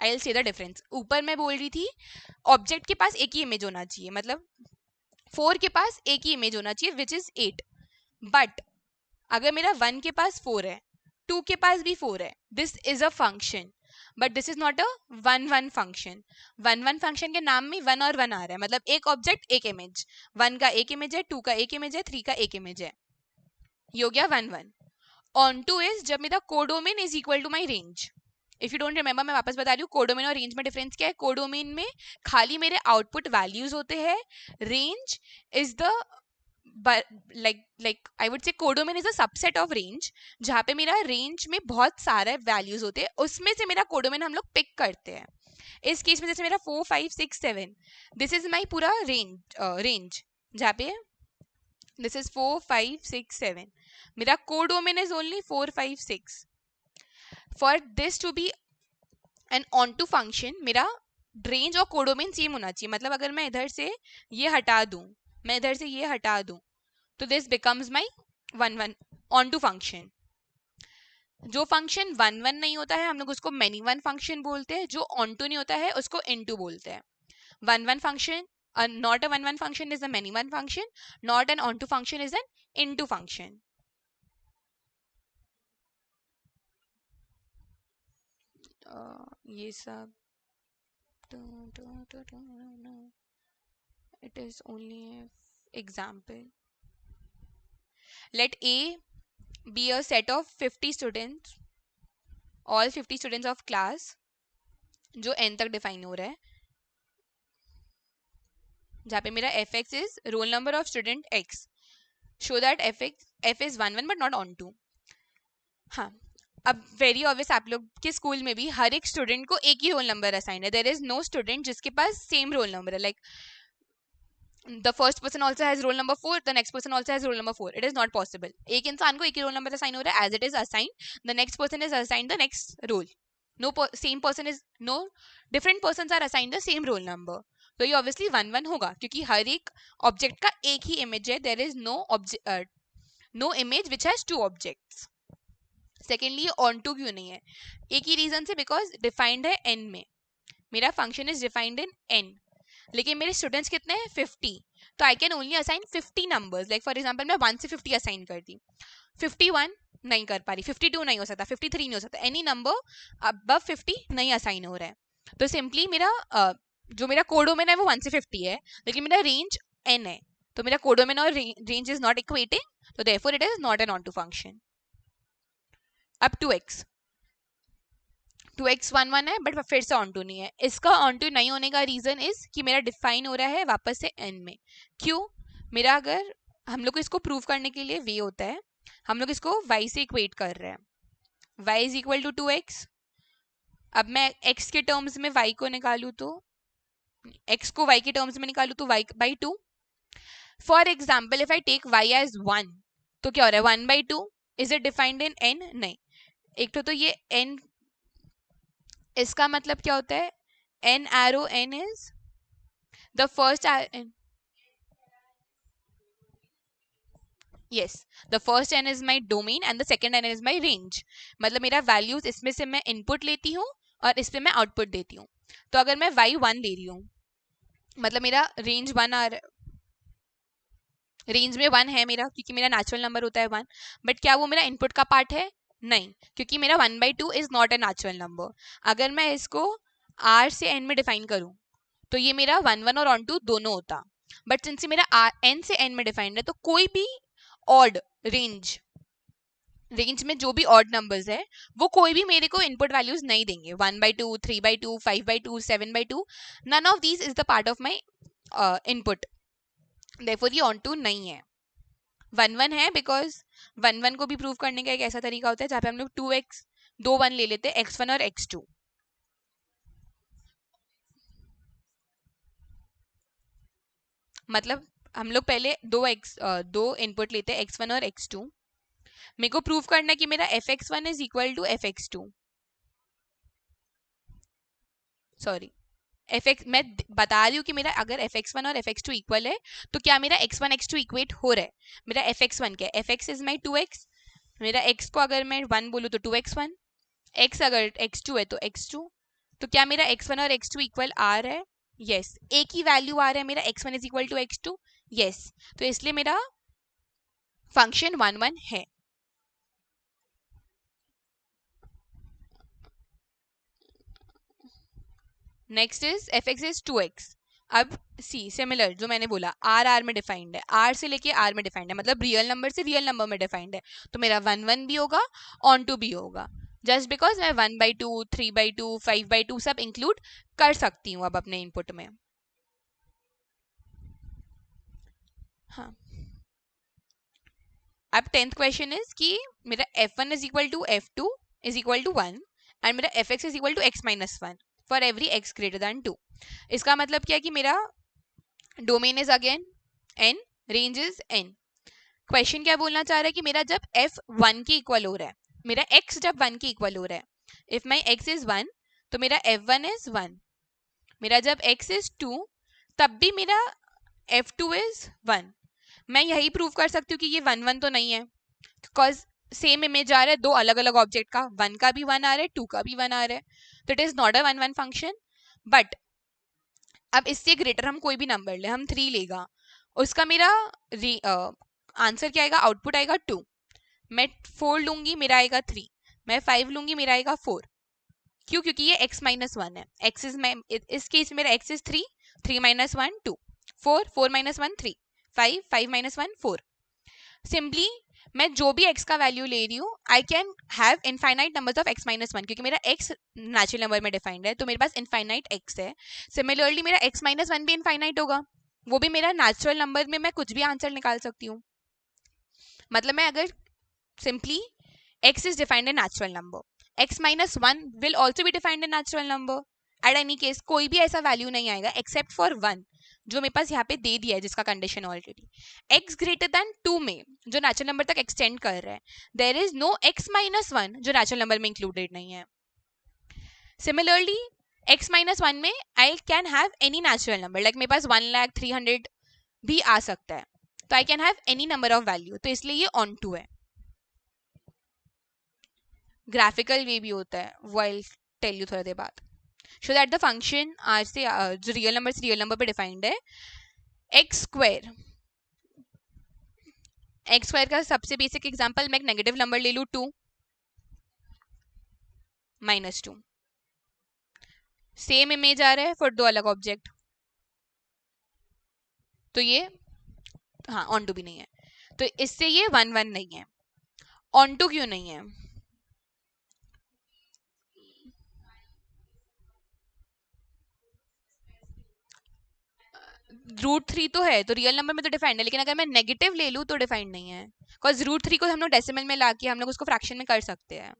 I will say the difference. ऊपर मैं बोल रही थी ऑब्जेक्ट के पास एक ही इमेज होना चाहिए, मतलब 4 के पास एक ही इमेज होना चाहिए विच इज 8. बट अगर मेरा 1 के पास 4 है, 2 के पास भी 4 है, this is a function. But this is not a 1 1 function. 1 1 function के नाम में 1 और 1 आ रहा है, मतलब एक ऑब्जेक्ट एक इमेज. 1 का एक इमेज है, 2 का एक इमेज है, 3 का एक इमेज है. ये हो गया 1 1. ऑन टू इज जब मेरा codomain is equal to my range. If you don't remember, मैं वापस बता रही हूँ, कोडोमेन और रेंज में डिफरेंस क्या है. कोडोमेन में खाली मेरे आउटपुट वैल्यूज होते हैं. Range is the like I would say codomain is a subset of range, जहाँ पे मेरा रेंज में बहुत सारे वैल्यूज होते हैं, उसमें से मेरा कोडोमेन हम लोग पिक करते हैं. इस केस में जैसे मेरा 4 5 6 7, दिस इज माई पूरा रेंज जहाँ पे दिस इज 4 5 6 7. मेरा codomain is only 4 5 6. For this to be an onto function, मेरा रेंज और कोडोमेन सेम होना चाहिए. मतलब अगर मैं इधर से ये हटा दूं, मैं इधर से ये हटा दूं, तो this becomes my 1 1 onto function. जो फंक्शन 1 1 नहीं होता है हम लोग उसको मेनी वन फंक्शन बोलते हैं. जो ऑन टू नहीं होता है उसको इन टू बोलते हैं. 1 1 function, not a 1 1 function is a many one function, not an on to function is an into function. ये सब it is only an example. Let A be a set of 50 students, all 50 students of class, जो n तक define हो रहा है, जहाँ पे मेरा fx is roll number of student x. Show that f is 1 1 but not on to. हाँ, अब वेरी ऑब्वियस आप लोग के स्कूल में भी हर एक स्टूडेंट को एक ही रोल नंबर असाइन है. देयर इज नो स्टूडेंट जिसके पास सेम रोल नंबर है. Like the first person also has roll number 4, the next person also has roll number 4. It is not possible. एक इंसान को एक ही रोल नंबर असाइन हो रहा है, as it is assign, the next person is assign the next role. No same person is, no different person are assign the same roll number. तो ये obviously 1 1 होगा क्योंकि हर एक ऑब्जेक्ट का एक ही इमेज है. There is no image which has two objects. Secondly onto क्यों नहीं है? एक ही रीजन से, बिकॉज डिफाइंड है एन में. मेरा function is defined in N, लेकिन मेरे स्टूडेंट्स कितने हैं? 50. तो I can only assign 50 numbers. Like for example मैं 1 से 50 असाइन करती, 51 नहीं कर पा रही, 52 नहीं हो सकता, 53 नहीं हो सकता, एनी नंबर अबव 50 नहीं असाइन हो रहा है. तो सिंपली मेरा जो मेरा कोडोमेन है वो 1 से 50 है, लेकिन मेरा रेंज एन है, तो मेरा कोडोमेन और रेंज इज नॉट इक्वेटिंग, तो therefore it is not an onto function. Up to x. 2x 1 1 है बट फिर से ऑन टू नहीं है। इसका ऑन टू नहीं होने का रीजन इज कि मेरा डिफाइन हो रहा है वापस से n में। क्यों? मेरा अगर हम लोग को इसको प्रूव करने के लिए वे होता है, हम लोग इसको y से इक्वेट कर रहे हैं, y is equal to 2x। अब मैं x के टर्म्स में y को निकालू तो x को y के टर्म्स में निकालू तो y by 2। For example if I take y as 1 तो क्या हो रहा है 1 by 2। Is it defined in n? नहीं। एक तो ये n, इसका मतलब क्या होता है n arrow n is the first yes, the first n is my domain and the second n is my range। मतलब मेरा वैल्यूज इसमें से मैं इनपुट लेती हूँ और इस पे मैं आउटपुट देती हूँ। तो अगर मैं y1 ले रही हूँ मतलब मेरा रेंज 1 आ रहा है, रेंज में 1 है मेरा क्योंकि मेरा नेचुरल नंबर होता है 1, बट क्या वो मेरा इनपुट का पार्ट है? नहीं, क्योंकि मेरा 1/2 is not a natural number. अगर मैं इसको r से n में डिफाइन करूँ तो ये मेरा 1 1 और ऑन टू दोनों होता, बट सिंस मेरा n से n में डिफाइंड है तो कोई भी ऑड रेंज में जो भी ऑड नंबर्स है वो कोई भी मेरे को इनपुट वैल्यूज नहीं देंगे। 1/2, 3/2, 5/2, 7/2, none of these is the part of my input. Therefore ये ऑन टू नहीं है। 1 1 है बिकॉज 1 1 को भी प्रूव करने का एक ऐसा तरीका होता है जहाँ पे हम लोग 2x 2 1 ले लेते हैं, x1 और x2। मतलब हम लोग पहले दो इनपुट लेते हैं x1 और x2। मेरे को प्रूव करना है कि मेरा fx1 is equal to fx2, sorry मैं बता रही हूँ कि मेरा अगर fx1 और fx2 इक्वल है तो क्या मेरा x1 x2 इक्वेट हो रहा है। मेरा fx1 क्या है? fx is my 2x। मेरा x को अगर मैं 1 बोलूँ तो 2x1, x अगर x2 है तो x2। तो क्या मेरा x1 और x2 इक्वल आ रहा है? यस, एक ही वैल्यू आ रहा है मेरा x1 is equal to x2। Yes, तो इसलिए मेरा फंक्शन 1 1 है। Next is fx is 2x। अब सी सिमिलर जो मैंने बोला आर में डिफाइंड है, आर से लेके आर में डिफाइंड है, मतलब रियल नंबर से रियल नंबर में डिफाइंड है। तो मेरा 1 1 भी होगा, ऑन टू भी होगा, जस्ट बिकॉज मैं 1/2, 3/2, 5/2 सब इंक्लूड कर सकती हूँ अब अपने इनपुट में। हाँ, अब 10th क्वेश्चन इज कि मेरा f1 is equal to f2 is equal to 1 and मेरा fx is equal to x minus 1 for every x greater than 2। इसका मतलब क्या है कि मेरा domain is again n, range is n। Question क्या बोलना चाह रहा है कि मेरा जब f 1 के इक्वल हो रहा है, मेरा x जब 1 के इक्वल हो रहा है, इफ माई x इज 1 तो मेरा f1 इज 1। मेरा जब x इज 2 तब भी मेरा f2 इज 1। मैं यही प्रूव कर सकती हूँ कि ये 1 1 तो नहीं है, बिकॉज सेम इमेज आ रहा है दो अलग अलग ऑब्जेक्ट का, 1 का भी 1 आ रहा है, 2 का भी 1 आ रहा है, तो it is not a 1 1 function. But अब इससे ग्रेटर हम कोई भी नंबर ले, हम 3 लेगा, उसका मेरा आंसर क्या आएगा? आउटपुट आएगा 2। मैं 4 लूंगी मेरा आएगा 3, मैं 5 लूंगी मेरा आएगा 4। क्यों? क्योंकि ये x माइनस 1 है, x इज इस केस में मेरा x is 3, 3 minus 1 2, 4, 4 minus 1 3, 5, 5 minus 1 4। Simply मैं जो भी x का वैल्यू ले रही हूँ I can have infinite numbers of x minus 1, क्योंकि मेरा x नेचुरल नंबर में डिफाइंड है तो मेरे पास इनफाइनाइट x है। सिमिलरली मेरा x माइनस 1 भी इनफाइनाइट होगा, वो भी मेरा नेचुरल नंबर में मैं कुछ भी आंसर निकाल सकती हूँ। मतलब मैं अगर simply x is defined in natural number, x minus 1 will also be defined in natural number at any case, कोई भी ऐसा वैल्यू नहीं आएगा एक्सेप्ट फॉर 1 जो मेरे पास यहाँ पे दे दिया है जिसका condition already. x greater than 2 में जो नेचुरल नंबर तक एक्सटेंड कर रहा है, there is no x minus 1 जो नेचुरल नंबर में इंक्लूडेड नहीं है। सिमिलरली x माइनस 1 में I can have any natural number, like मेरे पास 1,00,300 भी आ सकता है, तो I can have any number of value, तो इसलिए ये ऑन टू है। ग्राफिकल वे भी होता है, वो आई टेल यू थोड़ा देर बाद। Show that the function R से जो रियल नंबर पे डिफाइंड है, एक्स स्क्वायर का सबसे बेसिक एग्जांपल मैं एक नेगेटिव नंबर ले लूँ 2 माइनस 2, सेम इमेज आ रहा है फॉर दो अलग ऑब्जेक्ट, तो ये हाँ ऑन टू भी नहीं है, तो इससे ये 1 1 नहीं है। ऑन टू क्यों नहीं है? √3 तो है, तो रियल नंबर में तो डिफाइंड है, लेकिन अगर मैं नेगेटिव ले लूँ तो डिफाइंड नहीं है, बिकॉज √3 को हम लोग डेसिमल में लाके हम लोग उसको फ्रैक्शन में कर सकते हैं,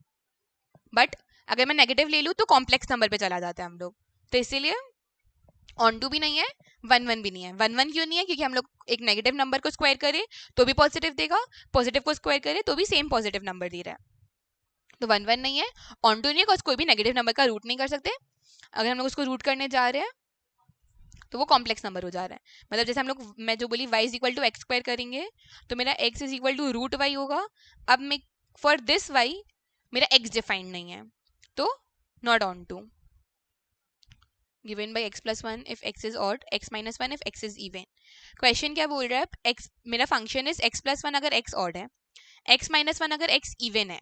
बट अगर मैं नेगेटिव ले लूँ तो कॉम्प्लेक्स नंबर पे चला जाता है हम लोग, तो इसीलिए ऑन टू भी नहीं है, 1 1 भी नहीं है। 1 1 क्यों नहीं है? क्योंकि हम लोग एक नेगेटिव नंबर को स्क्वायर करें तो भी पॉजिटिव देगा, पॉजिटिव को स्क्वायर करें तो भी सेम पॉजिटिव नंबर दे रहा है, तो 1 1 नहीं है। ऑन टू नहीं है बिकॉज कोई भी नेगेटिव नंबर का रूट नहीं कर सकते, अगर हम लोग उसको रूट करने जा रहे हैं तो वो कॉम्प्लेक्स नंबर हो जा रहा है। मतलब जैसे हम लोग, मैं जो बोली y is equal to x square करेंगे तो मेरा x is equal to √y होगा। अब मैं फॉर दिस y मेरा x डिफाइंड नहीं है, तो not onto. given by x plus 1 if x is odd, x minus 1 if x is even। Question क्या बोल रहा है? x, मेरा फंक्शन इज x plus 1 अगर x odd है, x minus 1 अगर x even है,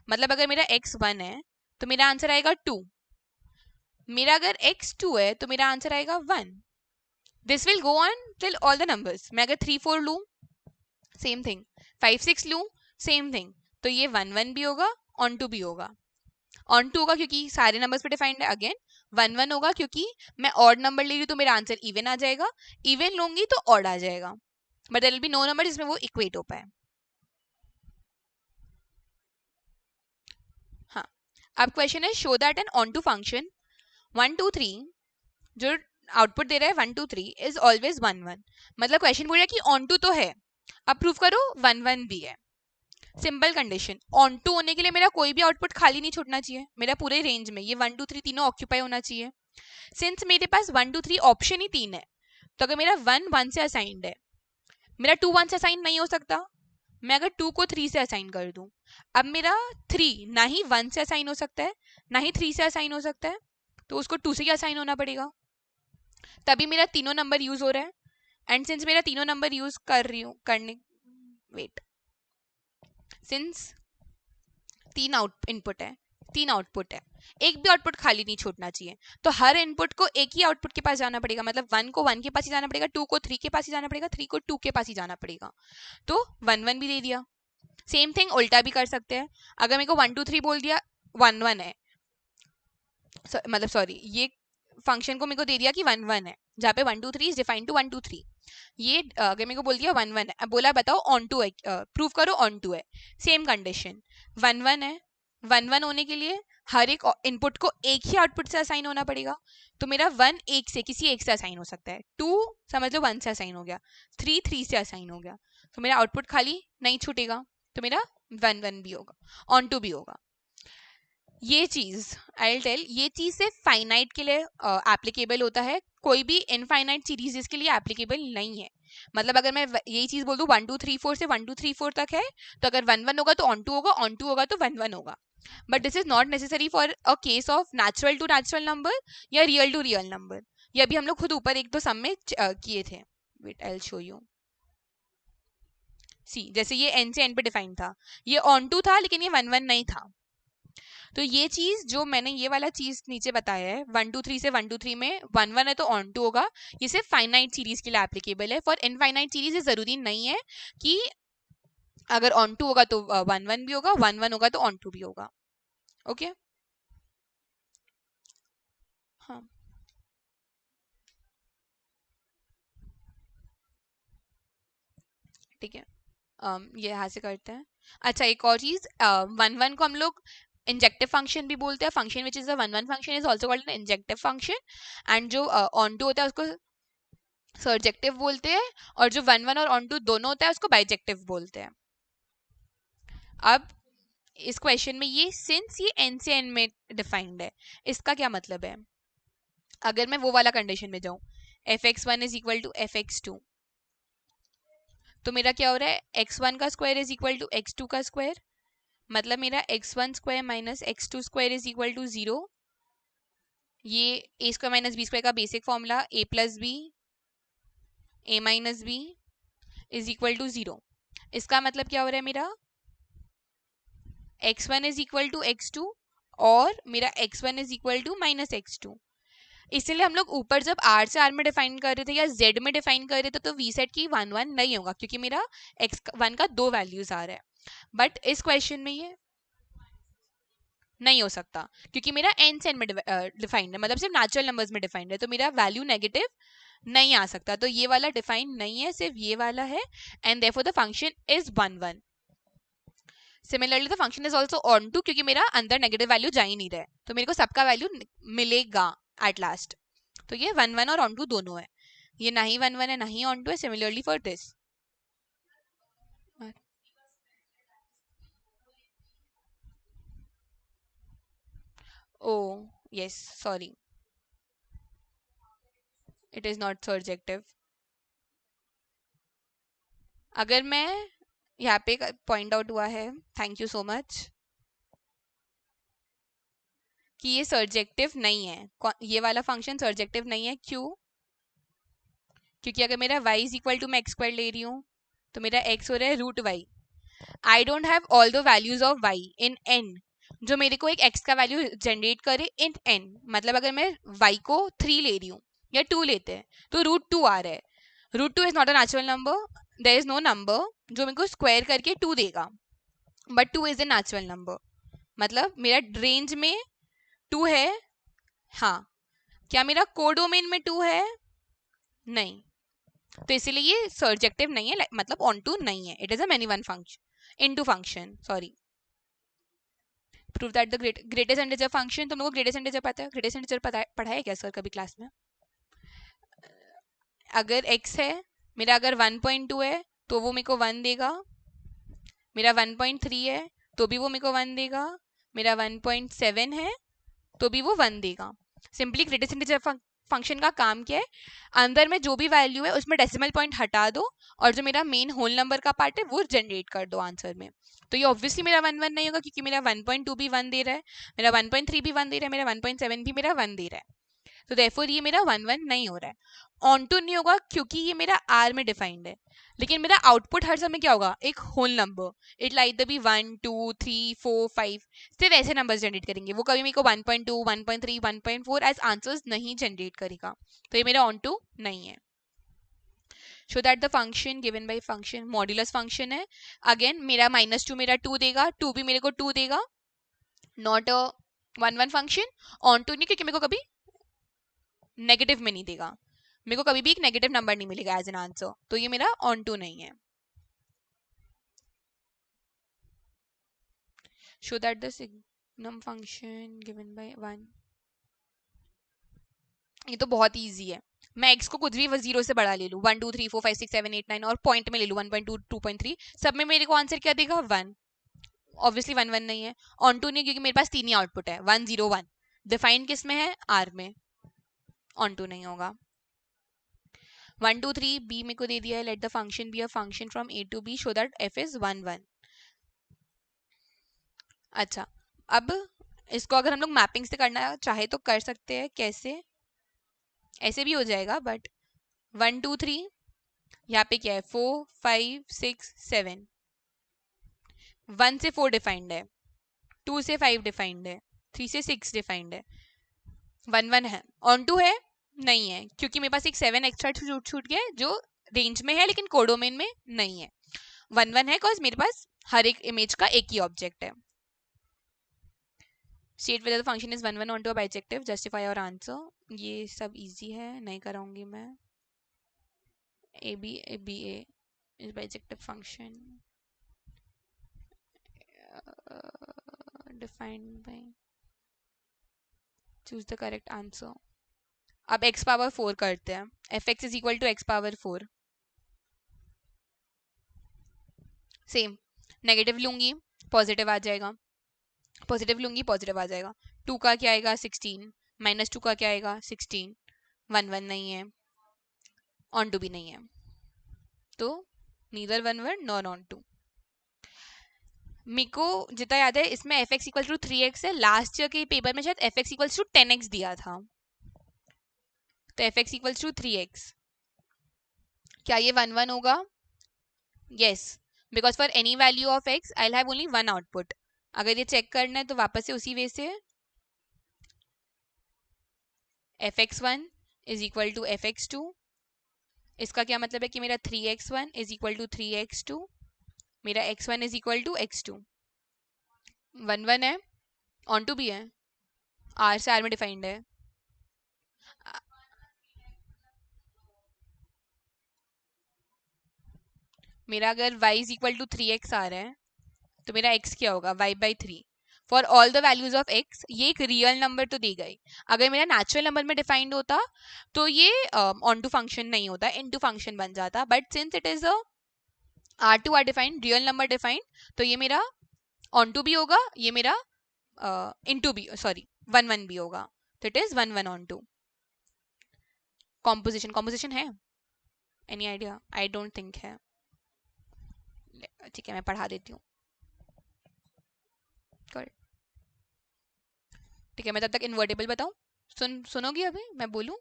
मतलब अगर मेरा x 1 है तो मेरा आंसर आएगा 2, मेरा अगर x 2 है तो मेरा आंसर आएगा 1। This will go on till all the numbers. मैं अगर 3 4 लूँ सेम थिंग, 5 6 लूँ सेम थिंग, तो ये 1 1 भी होगा, ऑन टू भी होगा। ऑन टू होगा क्योंकि सारे नंबर्स पे डिफाइंड है, अगेन 1 1 होगा क्योंकि मैं ऑड नंबर ले रही हूँ तो मेरा आंसर इवन आ जाएगा, इवन लूंगी तो ऑड आ जाएगा, but there will be no number जिसमें वो इक्वेट हो पाए। हाँ, अब क्वेश्चन है show that an onto function 1 2 3 जो आउटपुट दे रहा है 1 2 3 इज ऑलवेज 1 1। मतलब क्वेश्चन बोल रहा है कि ऑन टू तो है, अब प्रूव करो 1 1 भी है। सिंपल कंडीशन, ऑन टू होने के लिए मेरा कोई भी आउटपुट खाली नहीं छूटना चाहिए, मेरा पूरे रेंज में ये 1 2 3 तीनों ऑक्यूपाई होना चाहिए। सिंस मेरे पास 1 2 3 ऑप्शन ही 3 है, तो अगर मेरा 1 1 से असाइंड है, मेरा 2 1 से असाइन नहीं हो सकता, मैं अगर 2 को 3 से असाइन कर दूं, अब मेरा 3 ना ही 1 से असाइन हो सकता है ना ही 3 से असाइन हो सकता है, तो उसको 2 से ही असाइन होना पड़ेगा, तभी मेरा तीनों नंबर यूज हो रहा है। एंड सिंस मेरा तीनों नंबर यूज कर रही हूँ करने, वेट, सिंस 3 इनपुट है, 3 आउटपुट है, एक भी आउटपुट खाली नहीं छोड़ना चाहिए, तो हर इनपुट को एक ही आउटपुट के पास जाना पड़ेगा, मतलब 1 को 1 के पास ही जाना पड़ेगा, 2 को 3 के पास ही जाना पड़ेगा, 3 को 2 के पास ही जाना पड़ेगा, तो 1 1 भी दे दिया। सेम थिंग उल्टा भी कर सकते हैं, अगर मेरे को 1 2 3 बोल दिया 1 1 है, मतलब सॉरी ये फंक्शन को मेरे को दे दिया कि 1 1 है, जहाँ पे 1 2 3 इज डिफाइंड टू 1 2 3, ये अगर मेरे को बोल दिया 1 1 है, बोला बताओ ऑन टू है, प्रूव करो ऑन टू है, सेम कंडीशन 1 1 है, 1 1 होने के लिए हर एक इनपुट को एक ही आउटपुट से असाइन होना पड़ेगा, तो मेरा 1 एक से किसी एक से असाइन हो सकता है, 2 समझ लो 1 से असाइन हो गया, 3 3 से असाइन हो गया, तो मेरा आउटपुट खाली नहीं छूटेगा, तो मेरा 1 1 भी होगा, ऑन टू भी होगा। ये चीज आई टेल, ये चीज सिर्फ फाइनाइट के लिए एप्लीकेबल होता है, कोई भी इनफाइनाइट सीरीज के लिए एप्लीकेबल नहीं है। मतलब अगर मैं यही चीज बोल दूं 1 2 3 4 से 1 2 3 4 तक है, तो अगर 1 1 होगा तो ऑन टू होगा, ऑन टू होगा तो 1 1 होगा, but this is not necessary for a case of natural to natural number या रियल टू रियल नंबर। ये अभी हम लोग खुद ऊपर एक दो सम में किए थे, wait I will show you. See जैसे ये एन से एन पे डिफाइन था, ये ऑन टू था लेकिन ये 1 1 नहीं था, तो ये चीज जो मैंने ये वाला चीज नीचे बताया है 1 2 3 से 1 2 3 में 1 1 है तो ऑन टू होगा, ये सिर्फ फाइनाइट सीरीज के लिए एप्लीकेबल है, फॉर इनफाइनाइट सीरीज ये जरूरी नहीं है कि अगर ऑन टू होगा तो 1 1 भी होगा, 1 1 होगा तो ऑन टू भी होगा। ओके हाँ ठीक है, ये यहाँ से करते हैं। अच्छा एक और चीज, 1 1 को हम लोग इंजेक्टिव फंक्शन भी बोलते हैं, function which is a 1 1 function is also called an injective function, and जो ऑन टू होता है उसको सर्जेक्टिव बोलते हैं, और जो 1 1 और ऑन टू दोनों होता है उसको बाइजेक्टिव बोलते हैं। अब इस क्वेश्चन में ये सिंस ये एन से एन में डिफाइंड है, इसका क्या मतलब है? अगर मैं वो वाला कंडीशन में जाऊं f(x1) is equal to f(x2), तो मेरा क्या हो रहा है x1 का square is equal to x2 का स्क्वायर, मतलब मेरा x1 square minus x2 square is equal to 0। ये a square minus B square का basic formula a plus B a minus B is equal to 0। इसका मतलब क्या हो रहा है मेरा x1 is equal to x2 और मेरा x1 is equal to minus x2। इसलिए हम लोग ऊपर जब r से r में डिफाइन कर रहे थे या z में डिफाइन कर रहे थे तो v सेट की 1 1 नहीं होगा क्योंकि मेरा x1 का 2 वैल्यूज आ रहा है, बट इस क्वेश्चन में ये नहीं हो सकता क्योंकि मेरा एन से एन में डिफाइंड है, मतलब सिर्फ नेचुरल नंबर्स में डिफाइंड है, तो मेरा वैल्यू नेगेटिव नहीं आ सकता, तो ये वाला डिफाइन नहीं है, सिर्फ ये वाला है, and therefore the function is 1 1. Similarly the function is also onto, क्योंकि मेरा अंदर नेगेटिव वैल्यू जा ही नहीं रहा है, तो मेरे को सबका वैल्यू मिलेगा एट लास्ट. तो ये 1 1 और ऑन टू दोनों है, ये ना ही 1 1 है ना ही ऑन टू है. Similarly for this. O yes, sorry, it is not surjective. अगर मैं यहाँ पे पॉइंट आउट हुआ है, थैंक यू सो मच, कि ये सर्जेक्टिव नहीं है, ये वाला फंक्शन सर्जेक्टिव नहीं है. क्यों? क्योंकि अगर मेरा y इज इक्वल टू मैं एक्स स्क्वायर ले रही हूँ, तो मेरा x हो रहा है root y. I don't have all the values of y in n जो मेरे को एक x का वैल्यू जनरेट करे इन n. मतलब अगर मैं y को 3 ले रही हूँ या 2 लेते हैं, तो रूट 2 आ रहा है. Root 2 is not a natural number, there is no number जो मेरे को स्क्वायर करके 2 देगा, but 2 is a natural number. मतलब मेरा रेंज में 2 है. हाँ, क्या मेरा कोडोमेन में 2 है? नहीं, तो इसीलिए ये सर्जेक्टिव नहीं है, मतलब ऑन टू नहीं है. It is a many one function, into function, sorry. Prove that the greatest integer function. तुम लोगों को ग्रेटेस्ट इंटीजर पता है? ग्रेटेस्ट इंटीजर पढ़ा है क्या सर कभी क्लास में? अगर x है मेरा, अगर 1.2 है तो वो मेरे को 1 देगा. मेरा 1.3 है तो भी वो मेरे को 1 देगा. मेरा 1.7 है तो भी वो 1 देगा. सिंपली ग्रेटेस्ट इंटीजर फंक्शन का काम क्या है, अंदर में जो भी वैल्यू है उसमें डेसिमल पॉइंट हटा दो, और जो मेरा मेन होल नंबर का पार्ट है वो जनरेट कर दो आंसर में. तो ये ऑब्वियसली मेरा 1 1 नहीं होगा, क्योंकि मेरा 1.2 भी 1 दे रहा है, मेरा 1.3 भी 1 दे रहा है, मेरा 1.7 भी मेरा 1 दे रहा है. तो देयरफॉर ये मेरा 1 1 नहीं हो रहा है. ऑन टू नहीं होगा क्योंकि ये मेरा आर में डिफाइंड है, लेकिन मेरा आउटपुट हर समय क्या होगा, एक whole number. It like the be 1 2 3 4 5, सिर्फ ऐसे नंबर जनरेट करेंगे वो. कभी मेरे को 1.2 1.3 1.4 एज आंसर्स नहीं जनरेट करेगा. तो ये मेरा ऑन टू नहीं है. Show that the function given by function modulus function है. अगेन मेरा -2 मेरा 2 देगा, 2 भी मेरे को 2 देगा. Not a 1 1 function. Onto नहीं, क्योंकि मेरे को कभी नेगेटिव में नहीं देगा, मेरे को कभी भी एक नेगेटिव नंबर नहीं मिलेगा एज एन आंसर. तो ये मेरा ऑन टू नहीं है. Show that the signum function given by 1. ये तो बहुत इजी है. मैं x को कुछ भी 0 से बड़ा ले लूँ, 1 2 3 4 5 6 7 8 9, और पॉइंट में ले लूँ 1.2 2.3, सब में मेरे को आंसर क्या देगा, 1. ऑब्वियसली 1 1 नहीं है. ऑन टू नहीं, क्योंकि मेरे पास 3 ही आउटपुट है, 1 0 1. डिफाइंड किस में है, आर में. ऑन टू नहीं होगा. 1 2 3 बी मेरे को दे दिया है. Let the function be a function from A to B, show that f is 1 1. अच्छा, अब इसको अगर हम लोग मैपिंग से करना चाहे तो कर सकते हैं. कैसे? ऐसे भी हो जाएगा, बट 1 2 3 यहाँ पे क्या है, 4 5 6 7. 1 से 4 डिफाइंड है, 2 से 5 डिफाइंड है, 3 से 6 डिफाइंड है. 1 1 है. ऑन टू है? नहीं है, क्योंकि मेरे पास एक 7 एक्स्ट्रा छूट गया है जो रेंज में है लेकिन कोडोमेन में नहीं है. 1 1 है बिकॉज मेरे पास हर एक इमेज का एक ही ऑब्जेक्ट है. State whether the function is 1 1 onto a bijective, justify your answer. ये सब इजी है, नहीं कराऊंगी मैं. a is bijective function defined by, choose the correct answer. अब x पावर 4 करते हैं. fx is equal to x power 4. Same, negative लूंगी positive आ जाएगा, पॉजिटिव लूंगी पॉजिटिव आ जाएगा. 2 का क्या आएगा, 16. -2 का क्या आएगा, 16. 1 1 नहीं है, ऑन टू भी नहीं है, तो नीदर 1 1 नॉन ऑन टू. मेरे को जितना याद है इसमें F x equal to 3x है. लास्ट ईयर के पेपर में शायद F x equal to 10x दिया था, तो F x equal to 3x. क्या ये 1 1 होगा? Yes, because for any value of x I have only one output. अगर ये चेक करना है तो वापस से उसी वे से, fx1 is equal to fx2. इसका क्या मतलब है कि मेरा 3x1 is equal to 3x2, मेरा x1 is equal to x2. 1 1 है, ऑन टू भी है, आर से आर में डिफाइंड है. मेरा अगर y is equal to 3x आ रहा है तो मेरा x क्या होगा, y/3 for all the values of x। ये एक रियल नंबर तो दी गई। अगर मेरा नेचुरल नंबर में डिफाइंड होता तो ये ऑन टू फंक्शन नहीं होता, इन टू फंक्शन बन जाता। But since it is a R to R defined, real number defined, तो ये मेरा ऑन टू भी होगा, ये मेरा इन टू भी, सॉरी 1 1 भी होगा। तो it is 1 1 onto. Composition, composition है? Any idea? I don't think है। ठीक है, मैं पढ़ा देती हूँ। ठीक है, मैं तब तक इन्वर्टेबल बताऊँ। सुनोगी अभी मैं बोलूँ?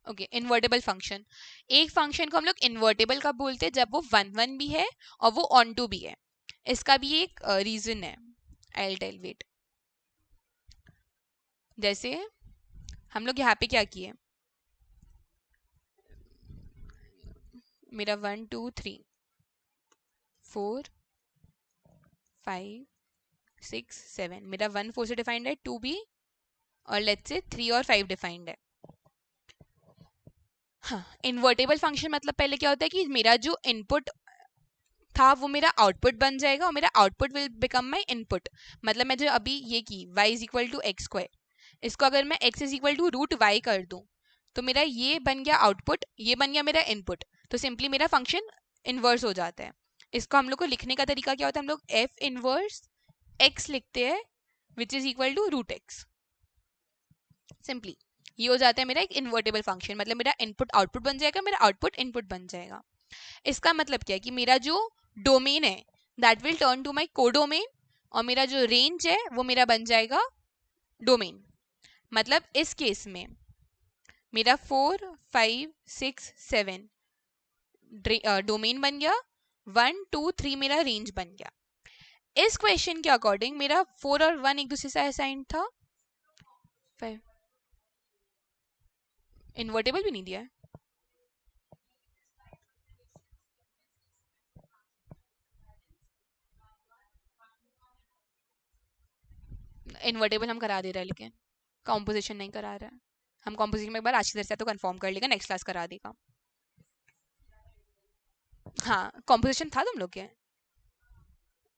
Okay, invertible function. एक फंक्शन को हम लोग इन्वर्टेबल कब बोलते हैं, जब वो 1 1 भी है और वो ऑन टू भी है। इसका भी एक रीजन है, आई टेल, वेट। जैसे हम लोग यहाँ पे क्या किए, मेरा 1 2 3 4 5 6 7, मेरा 1 4 से डिफाइंड है, 2 भी, और लेट्स से 3 और 5 डिफाइंड है। हाँ, इन्वर्टेबल फंक्शन मतलब पहले क्या होता है कि मेरा जो इनपुट था वो मेरा आउटपुट बन जाएगा और मेरा output will become my input. मतलब मैं जो अभी ये की y is equal to x square, इसको अगर मैं x is equal to root y कर दूं तो मेरा ये बन गया आउटपुट, ये बन गया मेरा इनपुट। तो सिंपली मेरा फंक्शन इन्वर्स हो जाता है। इसको हम लोग को लिखने का तरीका क्या होता है, हम लोग f इनवर्स x लिखते हैं which is equal to root x. Simply ये हो जाता है मेरा एक इन्वर्टेबल फंक्शन। मतलब मेरा इनपुट आउटपुट बन जाएगा, मेरा आउटपुट इनपुट बन जाएगा। इसका मतलब क्या है कि मेरा जो डोमेन है that will turn to my codomain, और मेरा जो रेंज है वो मेरा बन जाएगा डोमेन। मतलब इस केस में मेरा 4 5 6 7 डोमेन बन गया, 1 2 3 मेरा रेंज बन गया। इस क्वेश्चन के अकॉर्डिंग मेरा 4 और 1 एक दूसरे से असाइन था। इन्वर्टेबल भी नहीं दिया है। इन्वर्टेबल हम करा दे रहे हैं लेकिन कॉम्पोजिशन नहीं करा रहा है। हम कॉम्पोजिशन में एक बार आशीष सर से तो कंफर्म कर लेगा, नेक्स्ट क्लास करा देगा। हाँ, कॉम्पोजिशन था तुम लोग के,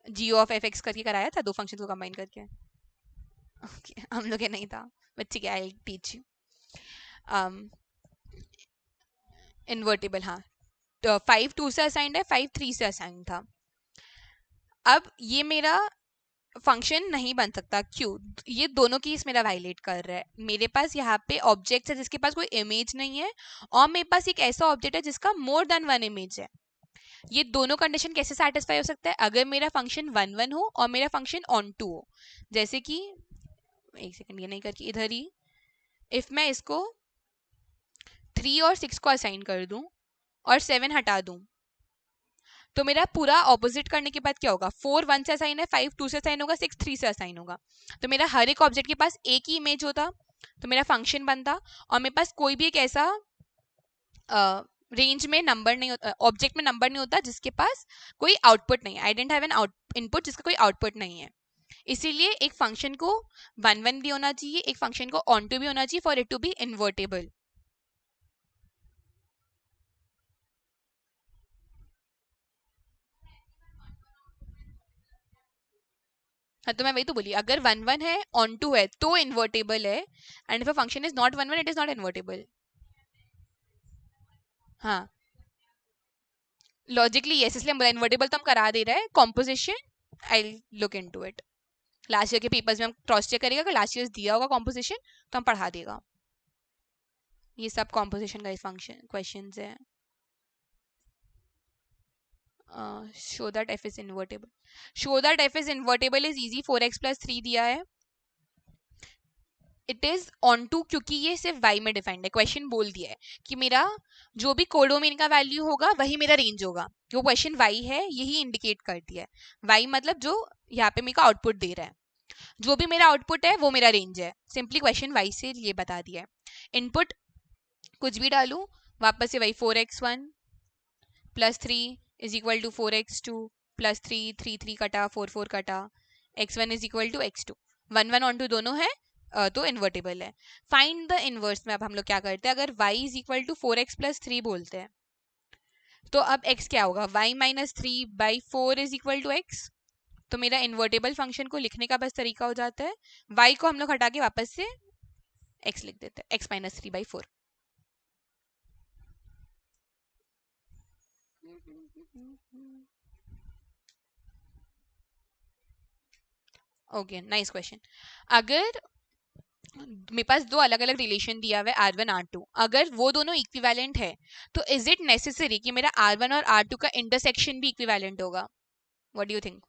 जी ऑफ एफ एक्स करके कराया था, दो फंक्शन को कंबाइन करके। okay, हम लोग के नहीं था, बट ठीक है, आई टीच यू। इन्वर्टेबल, हाँ। 5 2 से असाइंड है, 5 3 से असाइंड था। अब ये मेरा फंक्शन नहीं बन सकता, क्यों? ये दोनों केस मेरा वायलेट कर रहा है। मेरे पास यहाँ पे ऑब्जेक्ट है जिसके पास कोई इमेज नहीं है, और मेरे पास एक ऐसा ऑब्जेक्ट है जिसका मोर देन 1 इमेज है। ये दोनों कंडीशन कैसे सेटिस्फाई हो सकता है, अगर मेरा फंक्शन 1 1 हो और मेरा फंक्शन ऑन टू हो। जैसे कि एक सेकंड, ये नहीं करके इधर ही, इफ मैं इसको 3 और 6 को असाइन कर दूं और 7 हटा दूं, तो मेरा पूरा ऑपोजिट करने के बाद क्या होगा, 4 1 से असाइन है, 5 2 से असाइन होगा, 6 3 से असाइन होगा। तो मेरा हर एक ऑब्जेक्ट के पास एक ही इमेज होता, तो मेरा फंक्शन बनता। और मेरे पास कोई भी एक ऐसा रेंज में नंबर नहीं होता, ऑब्जेक्ट में नंबर नहीं होता जिसके पास कोई आउटपुट नहीं है। आई डेंट हैव एन इनपुट जिसका कोई आउटपुट नहीं है। इसीलिए एक फंक्शन को 1 1 भी होना चाहिए, एक फंक्शन को ऑन टू भी होना चाहिए for it to be invertible. हाँ, तो मैं वही तो बोली, अगर 1 1 है, ऑन टू है, तो इन्वर्टेबल है। And if a function is not 1 1, it is not invertible. हाँ, लॉजिकली यस, इसलिए हम बोला इन्वर्टेबल तो हम करा दे रहे हैं। Composition I look into it. Last year के पेपर्स में हम क्रॉस चेक करेगा, अगर लास्ट ईयर दिया होगा कॉम्पोजिशन तो हम पढ़ा देगा। ये सब कॉम्पोजिशन का फंक्शन क्वेश्चंस है। Show that f is invertible, show that f is invertible is easy. 4x + 3 दिया है, इट इज ऑन टू, क्योंकि ये सिर्फ y में डिफाइंड है। क्वेश्चन बोल दिया है कि मेरा जो भी कोडोमेन का वैल्यू होगा वही मेरा रेंज होगा। जो क्वेश्चन y है यही इंडिकेट करती है। y मतलब जो यहाँ पे मेरे को आउटपुट दे रहा है, जो भी मेरा आउटपुट है वो मेरा रेंज है। सिंपली क्वेश्चन y से ये बता दिया है। इनपुट कुछ भी डालू, वापस से वही 4x1 + 3 is equal to 4x2 + 3 3 3 कटा, 4 4 कटा, x1 is equal to x2। 1 1 onto दोनों है, तो इन्वर्टेबल है। फाइंड द इनवर्स में अब हम लोग क्या करते हैं, अगर y is equal to 4x + 3 बोलते हैं तो अब x क्या होगा, y minus 3/4 is equal to x। तो मेरा इन्वर्टेबल फंक्शन को लिखने का बस तरीका हो जाता है, y को हम लोग हटा के वापस से x लिख देते हैं, x minus 3/4। Okay, nice question. अगर मेरे पास दो अलग अलग रिलेशन दिया हुआ है R1 R2, अगर वो दोनों इक्विवेलेंट है तो इज इट नेसेसरी कि मेरा R1 और R2 का इंटरसेक्शन भी इक्विवेलेंट होगा? What do you think?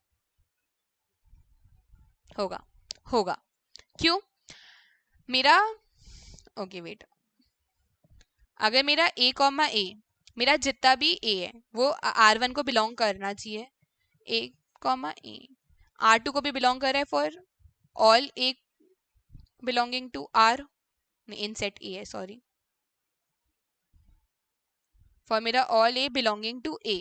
होगा, होगा। क्यों? मेरा ओके वेट, अगर मेरा a कॉमा a, मेरा जितना भी a है वो R1 को बिलोंग करना चाहिए, a कॉमा a R2 को भी बिलोंग कर रहा है for all a belonging to R, in set a है सॉरी, फॉर मेरा all a belonging to a।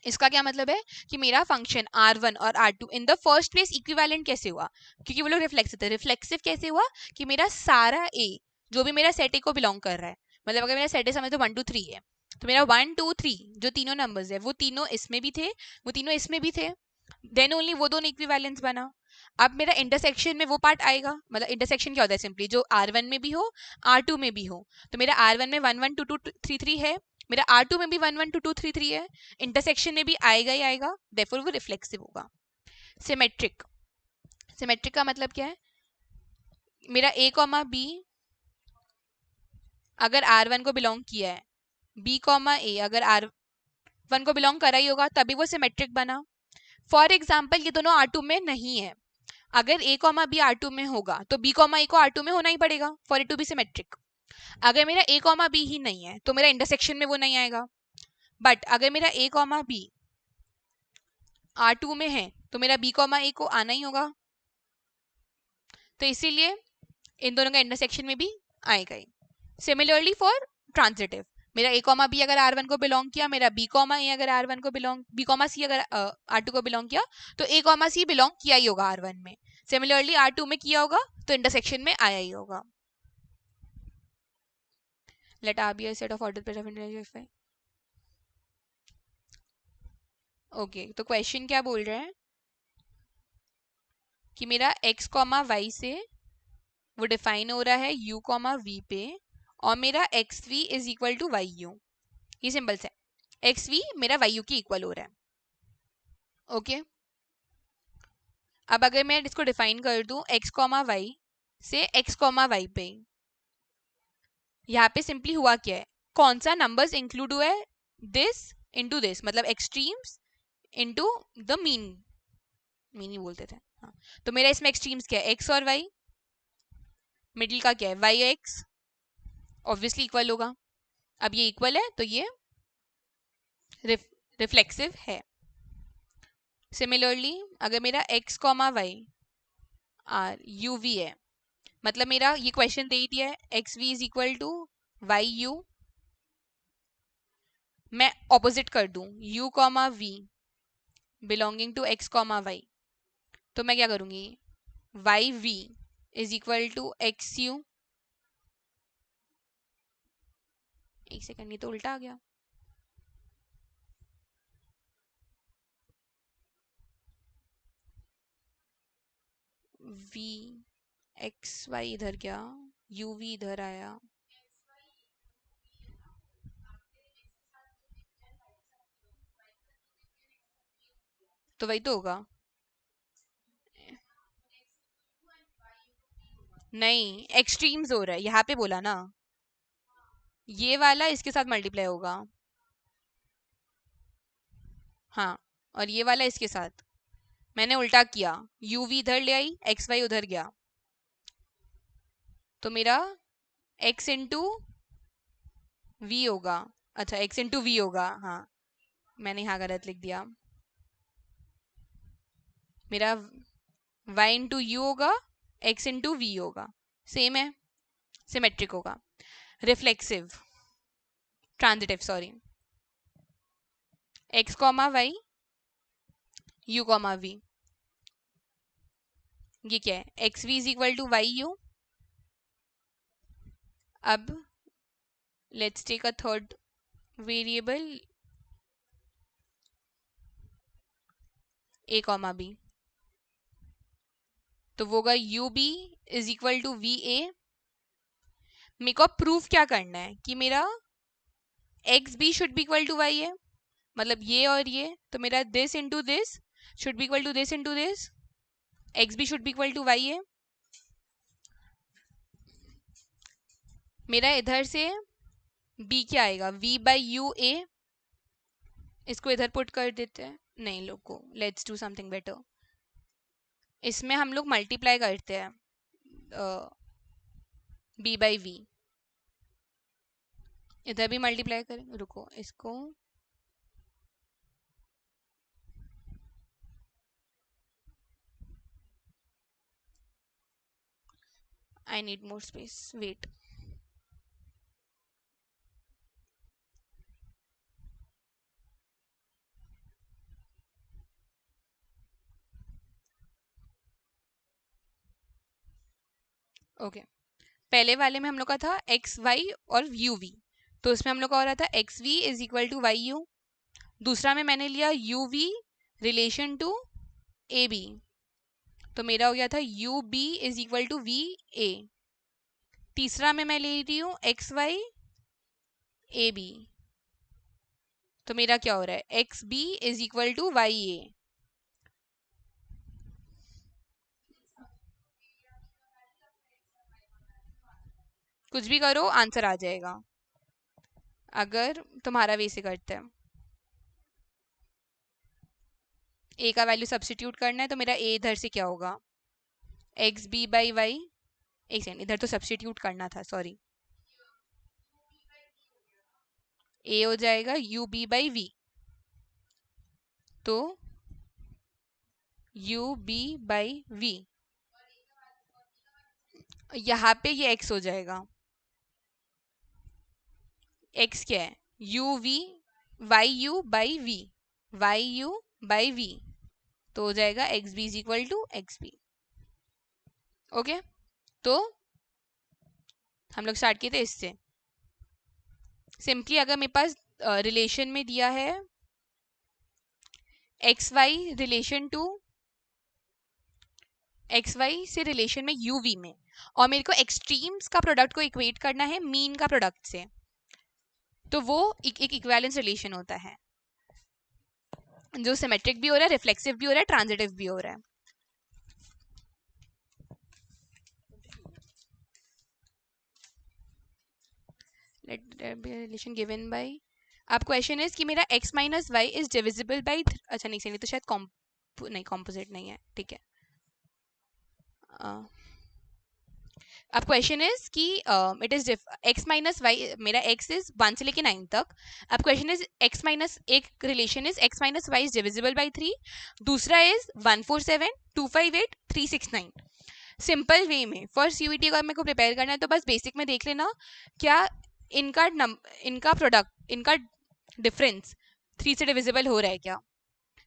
इसका क्या मतलब है कि मेरा फंक्शन R1 और R2 in the first place equivalent कैसे हुआ? क्योंकि वो लोग रिफ्लेक्सिव थे। रिफ्लेक्सिव कैसे हुआ कि मेरा सारा A जो भी मेरा सेट A को बिलोंग कर रहा है, मतलब अगर मेरा सेट A समझ तो 1 2 3 है, तो मेरा 1 2 3 जो तीनों नंबर्स है वो तीनों इसमें भी थे, वो तीनों इसमें भी थे, देन ओनली वो दोनों इक्विवेलेंस बना। अब मेरा इंटरसेक्शन में वो पार्ट आएगा, मतलब इंटरसेक्शन क्या होता है, सिंपली जो R1 में भी हो R2 में भी हो। तो मेरा R1 में 1 1 2 2 3 3 है, मेरा R2 में भी 1 1 2 2 3 3 है, इंटरसेक्शन में भी आएगा ही आएगा, देयरफॉर वो रिफ्लेक्सिव होगा। सिमेट्रिक, सिमेट्रिक का मतलब क्या है? मेरा A कॉमा B अगर R1 को बिलोंग किया है, B कॉमा A अगर R1 को बिलोंग करा ही होगा, तभी वो सिमेट्रिक बना। फॉर एग्जाम्पल ये दोनों R2 में नहीं है, अगर A कॉमा B R2 में होगा तो B कॉमा A को R2 में होना ही पड़ेगा for it to be symmetric. अगर मेरा A कॉमा B ही नहीं है तो मेरा इंटरसेक्शन में वो नहीं आएगा, बट अगर मेरा A कॉमा B R2 में है तो मेरा B कॉमा A को आना ही होगा, तो इसीलिए इन दोनों का इंटरसेक्शन में भी आएगा ही। सिमिलरली फॉर ट्रांजिटिव, मेरा A कॉमा B अगर R1 को बिलोंग किया, मेरा B कॉमा A अगर R1 को बिलोंग, B कॉमा C अगर R2 को बिलोंग किया, तो A कॉमा C बिलोंग किया ही होगा R1 में। सिमिलरली R2 में किया होगा तो इंटरसेक्शन में आया ही होगा। Let R be a set of ordered pair of integer। Okay, तो क्वेश्चन क्या बोल रहे हैं कि मेरा x कॉमा वाई से वो डिफाइन हो रहा है u कॉमा v पे, और मेरा x we is equal to Y u. ये सिंपल से एक्स वी मेरा वाई यू की इक्वल हो रहा है। ओके, अब अगर मैं इसको डिफाइन कर दूं x कॉमा वाई से x कॉमा वाई पे, यहाँ पे सिंपली हुआ क्या है, कौन सा नंबर्स इंक्लूड हुआ है, दिस इनटू दिस, मतलब extremes into the mean, mean he बोलते थे हाँ। तो मेरा इसमें एक्सट्रीम्स क्या है, x और y, मिडिल का क्या है वाई एक्स, ऑब्वियसली इक्वल होगा। अब ये इक्वल है तो ये रिफ्लेक्सिव है। सिमिलरली अगर मेरा x comma y R u v है, मतलब मेरा ये क्वेश्चन दे दिया है x we is equal to Y u, मैं ऑपोजिट कर दूं u comma v belonging to x comma y, तो मैं क्या करूंगी y v is equal to x u, एक सेकंड ये तो उल्टा आ गया, वी एक्स वाई इधर गया, यू वी इधर आया, तो वही तो होगा। नहीं, एक्सट्रीम्स हो रहा है यहाँ पे बोला ना, ये वाला इसके साथ मल्टीप्लाई होगा, हाँ, और ये वाला इसके साथ, मैंने उल्टा किया, यू वी इधर ले आई एक्स वाई उधर गया, तो मेरा x इंटू वी होगा, अच्छा x इंटू वी होगा, हाँ मैंने यहाँ गलत लिख दिया, मेरा y इंटू यू होगा, x इंटू वी होगा, सेम है, सिमेट्रिक होगा। Reflexive, transitive sorry, x comma Y U comma V, ये क्या है x we is equal to Y U. अब let's take a third variable, A comma B, तो वो होगा U B is equal to we A. मेरे को proof क्या करना है कि मेरा X B should be equal to Y है, मतलब ये और ये, तो मेरा this into this should be equal to this into this, x B should be equal to Y है। मेरा इधर से बी क्या आएगा, वी बाई यू ए, इसको इधर पुट कर देते हैं, नहीं लोगों, लेट्स डू समथिंग बेटर। इसमें हम लोग मल्टीप्लाई करते हैं बी बाई वी, इधर भी मल्टीप्लाई करें, रुको इसको, I need more space, wait. Okay, पहले वाले में हम लोग का था एक्स वाई और यू वी, तो उसमें हम लोग का हो रहा था x we is equal to Y u. दूसरा में मैंने लिया u v relation to a b, तो मेरा हो गया था u B is equal to we a. तीसरा में मैं ले रही हूँ एक्स वाई ए बी, तो मेरा क्या हो रहा है X B is equal to Y A. कुछ भी करो आंसर आ जाएगा अगर तुम्हारा वे से करते हैं। ए का वैल्यू सब्स्टिट्यूट करना है, तो मेरा ए इधर से क्या होगा, एक्स बी बाई वाई, एक सेकंड इधर तो सब्स्टिट्यूट करना था, सॉरी, ए हो जाएगा यू बी बाई वी, तो यू बी बाई वी, यहाँ पे ये एक्स हो जाएगा, एक्स क्या है u v, y u by v, y u by v, तो हो जाएगा x B is equal to x b. Okay, तो हम लोग स्टार्ट किए थे इससे। सिंपली अगर मेरे पास रिलेशन में दिया है x y relation to x y से रिलेशन में यू वी में, और मेरे को एक्सट्रीम्स का प्रोडक्ट को इक्वेट करना है मीन का प्रोडक्ट से, तो वो एक इक्विवेलेंस रिलेशन होता है जो सिमेट्रिक भी हो रहा है, रिफ्लेक्सिव भी हो रहा है, ट्रांजिटिव भी हो रहा है। Let there be a relation given by, अब क्वेश्चन इज कि मेरा x minus y is divisible by, अच्छा नहीं सही, तो शायद नहीं कॉम्पोजिट नहीं है, ठीक है। अब क्वेश्चन इज कि it is x minus y, मेरा x इज 1 से लेके 9 तक। अब क्वेश्चन इज x माइनस, एक relation is x minus y is divisible by 3, दूसरा इज 147 258 369। सिंपल वे में फर्स्ट यूईटी का मेरे को प्रिपेयर करना है, तो बस बेसिक में देख लेना क्या इनका प्रोडक्ट, इनका डिफरेंस 3 से डिविजिबल हो रहा है क्या,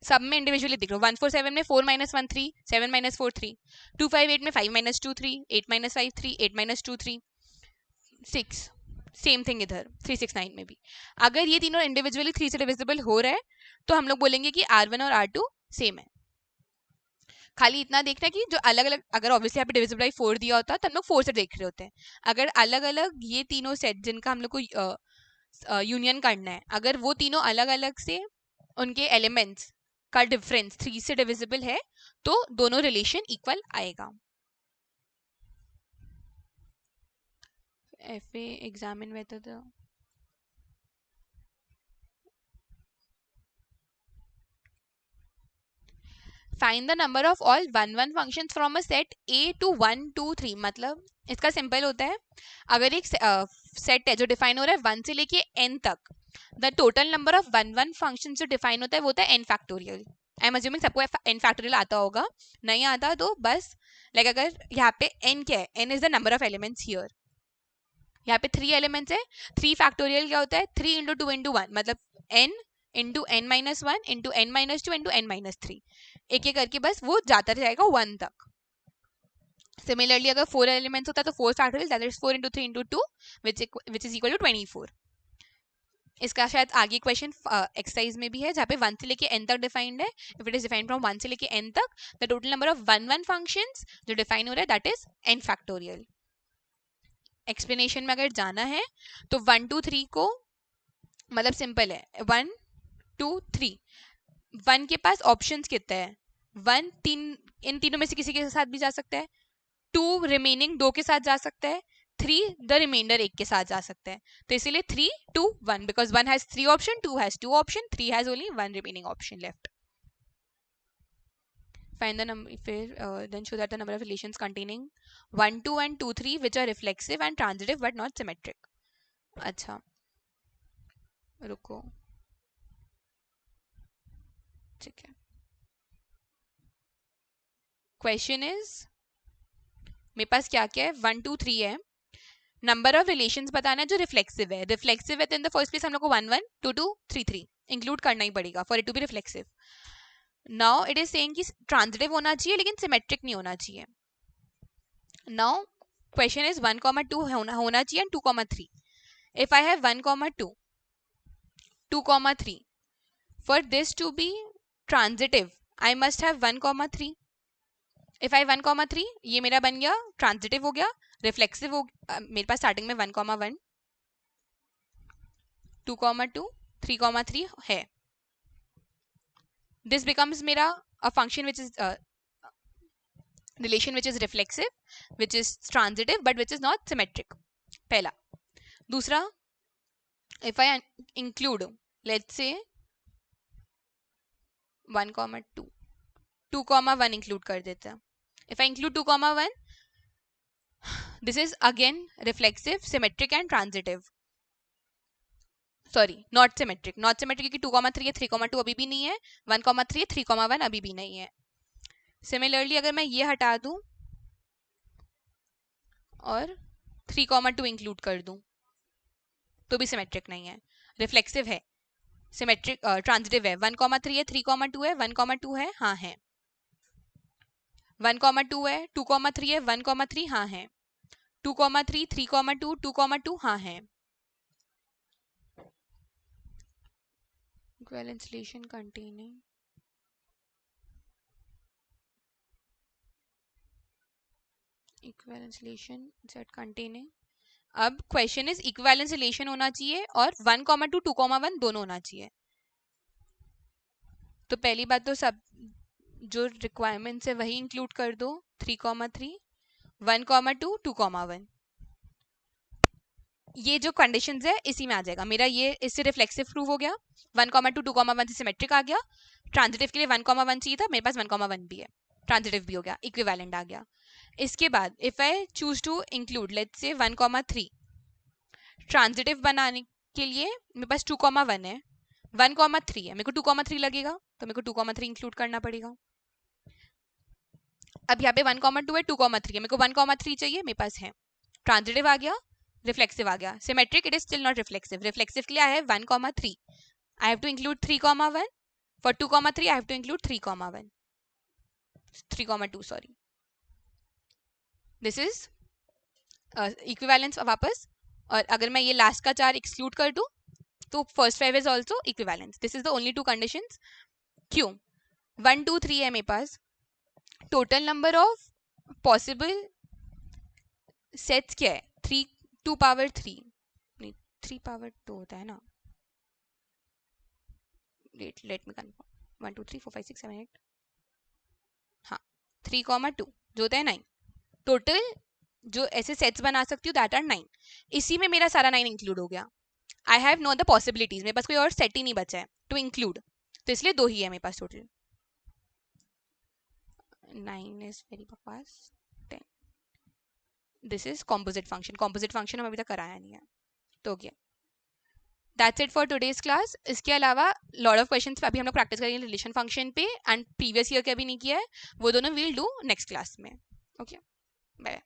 सब में इंडिविजुअली देख लो। 147 में 4 माइनस 1 3, 7 माइनस 4 3, 258 में 5 minus 2 3, 8 minus 5 3, 8 minus 2 3 6, same thing इधर 369 में भी। अगर ये तीनों इंडिविजुअली 3 से डिविजिबल हो रहा है, तो हम लोग बोलेंगे कि R1 और R2 सेम है। खाली इतना देखना है कि जो अलग अलग, अगर ऑब्वियसली यहाँ पे डिविजिबल बाई 4 दिया होता है तो हम लोग 4 से देख रहे होते हैं। अगर अलग अलग ये तीनों सेट जिनका हम लोग को यूनियन करना है, अगर वो तीनों अलग अलग से उनके एलिमेंट्स का डिफरेंस 3 से डिविजिबल है, तो दोनों रिलेशन इक्वल आएगा। F examine whether the find the number of all 1 1 functions from a set A to 1 2 3, मतलब इसका सिंपल होता है, अगर एक सेट है जो डिफाइन हो रहा है 1 से लेके n तक, the total number of 1 1 function जो डिफाइन होता है वो होता है n factorial. I am assuming सबको n फैक्टोरियल आता होगा, नहीं आता तो बस लाइक अगर यहाँ पे n क्या है, n is the number of elements here, यहाँ पे 3 एलिमेंट्स है, 3 फैक्टोरियल क्या होता है 3 इंटू 2 इंटू 1, मतलब n into n minus 1 into n minus 2 into n minus 3, एक एक करके बस वो जाता रहेगा 1 तक। सिमिलरली अगर 4 एलिमेंट्स होता है तो 4 factorial, that is 4 into 3 into 2 which is equal to 24। इसका शायद आगे क्वेश्चन एक्सरसाइज में भी है जहाँ पे 1 से लेके n तक डिफाइंड है. If it is defined from 1 से लेके n तक, the total number of 1 functions जो डिफाइन हो रहा है that is n factorial. Explanation में अगर जाना है तो 1 2 3 को मतलब सिंपल है. 1 2 3, 1 के पास ऑप्शंस कितने हैं? 1 3, इन तीनों में से किसी के साथ भी जा सकता है. 2 रिमेनिंग 2 के साथ जा सकता है. 3 द रिमाइंडर 1 के साथ जा सकता है. तो इसीलिए 3 2 1 because 1 has 3 option, 2 has 2 option, 3 has only 1 remaining option left. Find the number, then show that the number of relations containing 1 2 and 2 3 which are reflexive and transitive but not symmetric. अच्छा रुको, ठीक है. क्वेश्चन इज मेरे पास क्या क्या है? 1 2 3 है. Number of relations बताना है जो रिफ्लेक्सिव है. रिफ्लेक्सिव है तो इन द फर्स्ट प्लेस हम लोग को 1 1 2 2 3 3 इंक्लूड करना ही पड़ेगा for it to be reflexive. Now it is saying कि ट्रांजिटिव होना चाहिए लेकिन सिमेट्रिक नहीं होना चाहिए. नाउ क्वेश्चन इज 1 2 होना चाहिए and 2 3. If I have 1 2 2 3, for this to be transitive I must have 1 3. if I 1 3, ये मेरा बन गया ट्रांजिटिव हो गया. रिफ्लेक्सिव हो मेरे पास स्टार्टिंग में 1 1 2 2 3 3 है. दिस बिकम्स मेरा a function which is relation which is reflexive, which is transitive but which is not symmetric. पहला. दूसरा, if I include let's say 1 2 2 1 include कर देते हैं. If I include 2 1, this is again reflexive, symmetric and transitive. Sorry, not symmetric. Not symmetric क्योंकि 2 3 है, 3 2 अभी भी नहीं है. 1 3 है, 3 1 अभी भी नहीं है. सिमिलरली अगर मैं ये हटा दूं और 3 2 इंक्लूड कर दूं तो भी सिमेट्रिक नहीं है. रिफ्लेक्सिव है, सिमेट्रिक ट्रांजिटिव है. 1 3 है, 3 2 है, 1 2 है, हाँ है. 1 2 है, 2 3 है, 1 3 हाँ है. 2 3 3 2 2 2 हाँ है. equivalent solution containing equivalent solution set containing. अब क्वेश्चन इज इक्विवेलेंस रिलेशन होना चाहिए और 1 2 2 1 दोनों होना चाहिए. तो पहली बात तो सब जो रिक्वायरमेंट्स है वही इंक्लूड कर दो. 3 3 1 2 2 1. ये जो कंडीशंस है इसी में आ जाएगा मेरा. ये इससे रिफ्लेक्सिव प्रूव हो गया. 1 2 2 1 से सिमेट्रिक आ गया. ट्रांजिटिव के लिए 1 1 चाहिए था, मेरे पास 1 1 भी है, ट्रांजिटिव भी हो गया, इक्विवेलेंट आ गया. इसके बाद if I choose to include let's say 1 3, transitive बनाने के लिए मेरे पास 2 1 है, 1 3 है, मेरे को 2 3 लगेगा तो मेरे को 2 3 इंक्लूड करना पड़ेगा. अब यहाँ पे 1 2 है, 2 3 है, मेरे को 1 3 चाहिए, मेरे पास है. ट्रांजिटिव आ गया, रिफ्लेक्सिव आ गया. Symmetric it is still not reflexive. Reflexive के लिए I have 1 3, I have to include 3 1. For 2 3 I have to include 3 1 3 2 sorry. This is equivalence वापस. और अगर मैं ये लास्ट का 4 एक्सक्लूड कर दूं तो first 5 is also equivalence. This is the only 2 conditions. क्यों? 1 2 3 है मेरे पास. Total number of possible sets क्या है? 3 2 पावर 3 नहीं, 3 पावर 2 होता है ना. Let me confirm. 1 2 3 4 5 6 7 8, हाँ 3 2 जो होता है 9. टोटल जो ऐसे सेट्स बना सकती हूँ दैट आर 9. इसी में मेरा सारा 9 इंक्लूड हो गया. I have know the possibilities. मेरे पास कोई और सेट ही नहीं बचा है टू इंक्लूड, तो इसलिए 2 ही है मेरे पास टोटल. 9 इज वेरी बकवास. 10. This is composite function. Composite function हम अभी तक कराया नहीं है तो क्या. That's it for today's class. इसके अलावा लॉट ऑफ क्वेश्चंस पे अभी हम लोग प्रैक्टिस करेंगे रिलेशन फंक्शन पे, एंड प्रीवियस ईयर के अभी नहीं किया है, वो दोनों वील डू नेक्स्ट क्लास में. Okay, bye.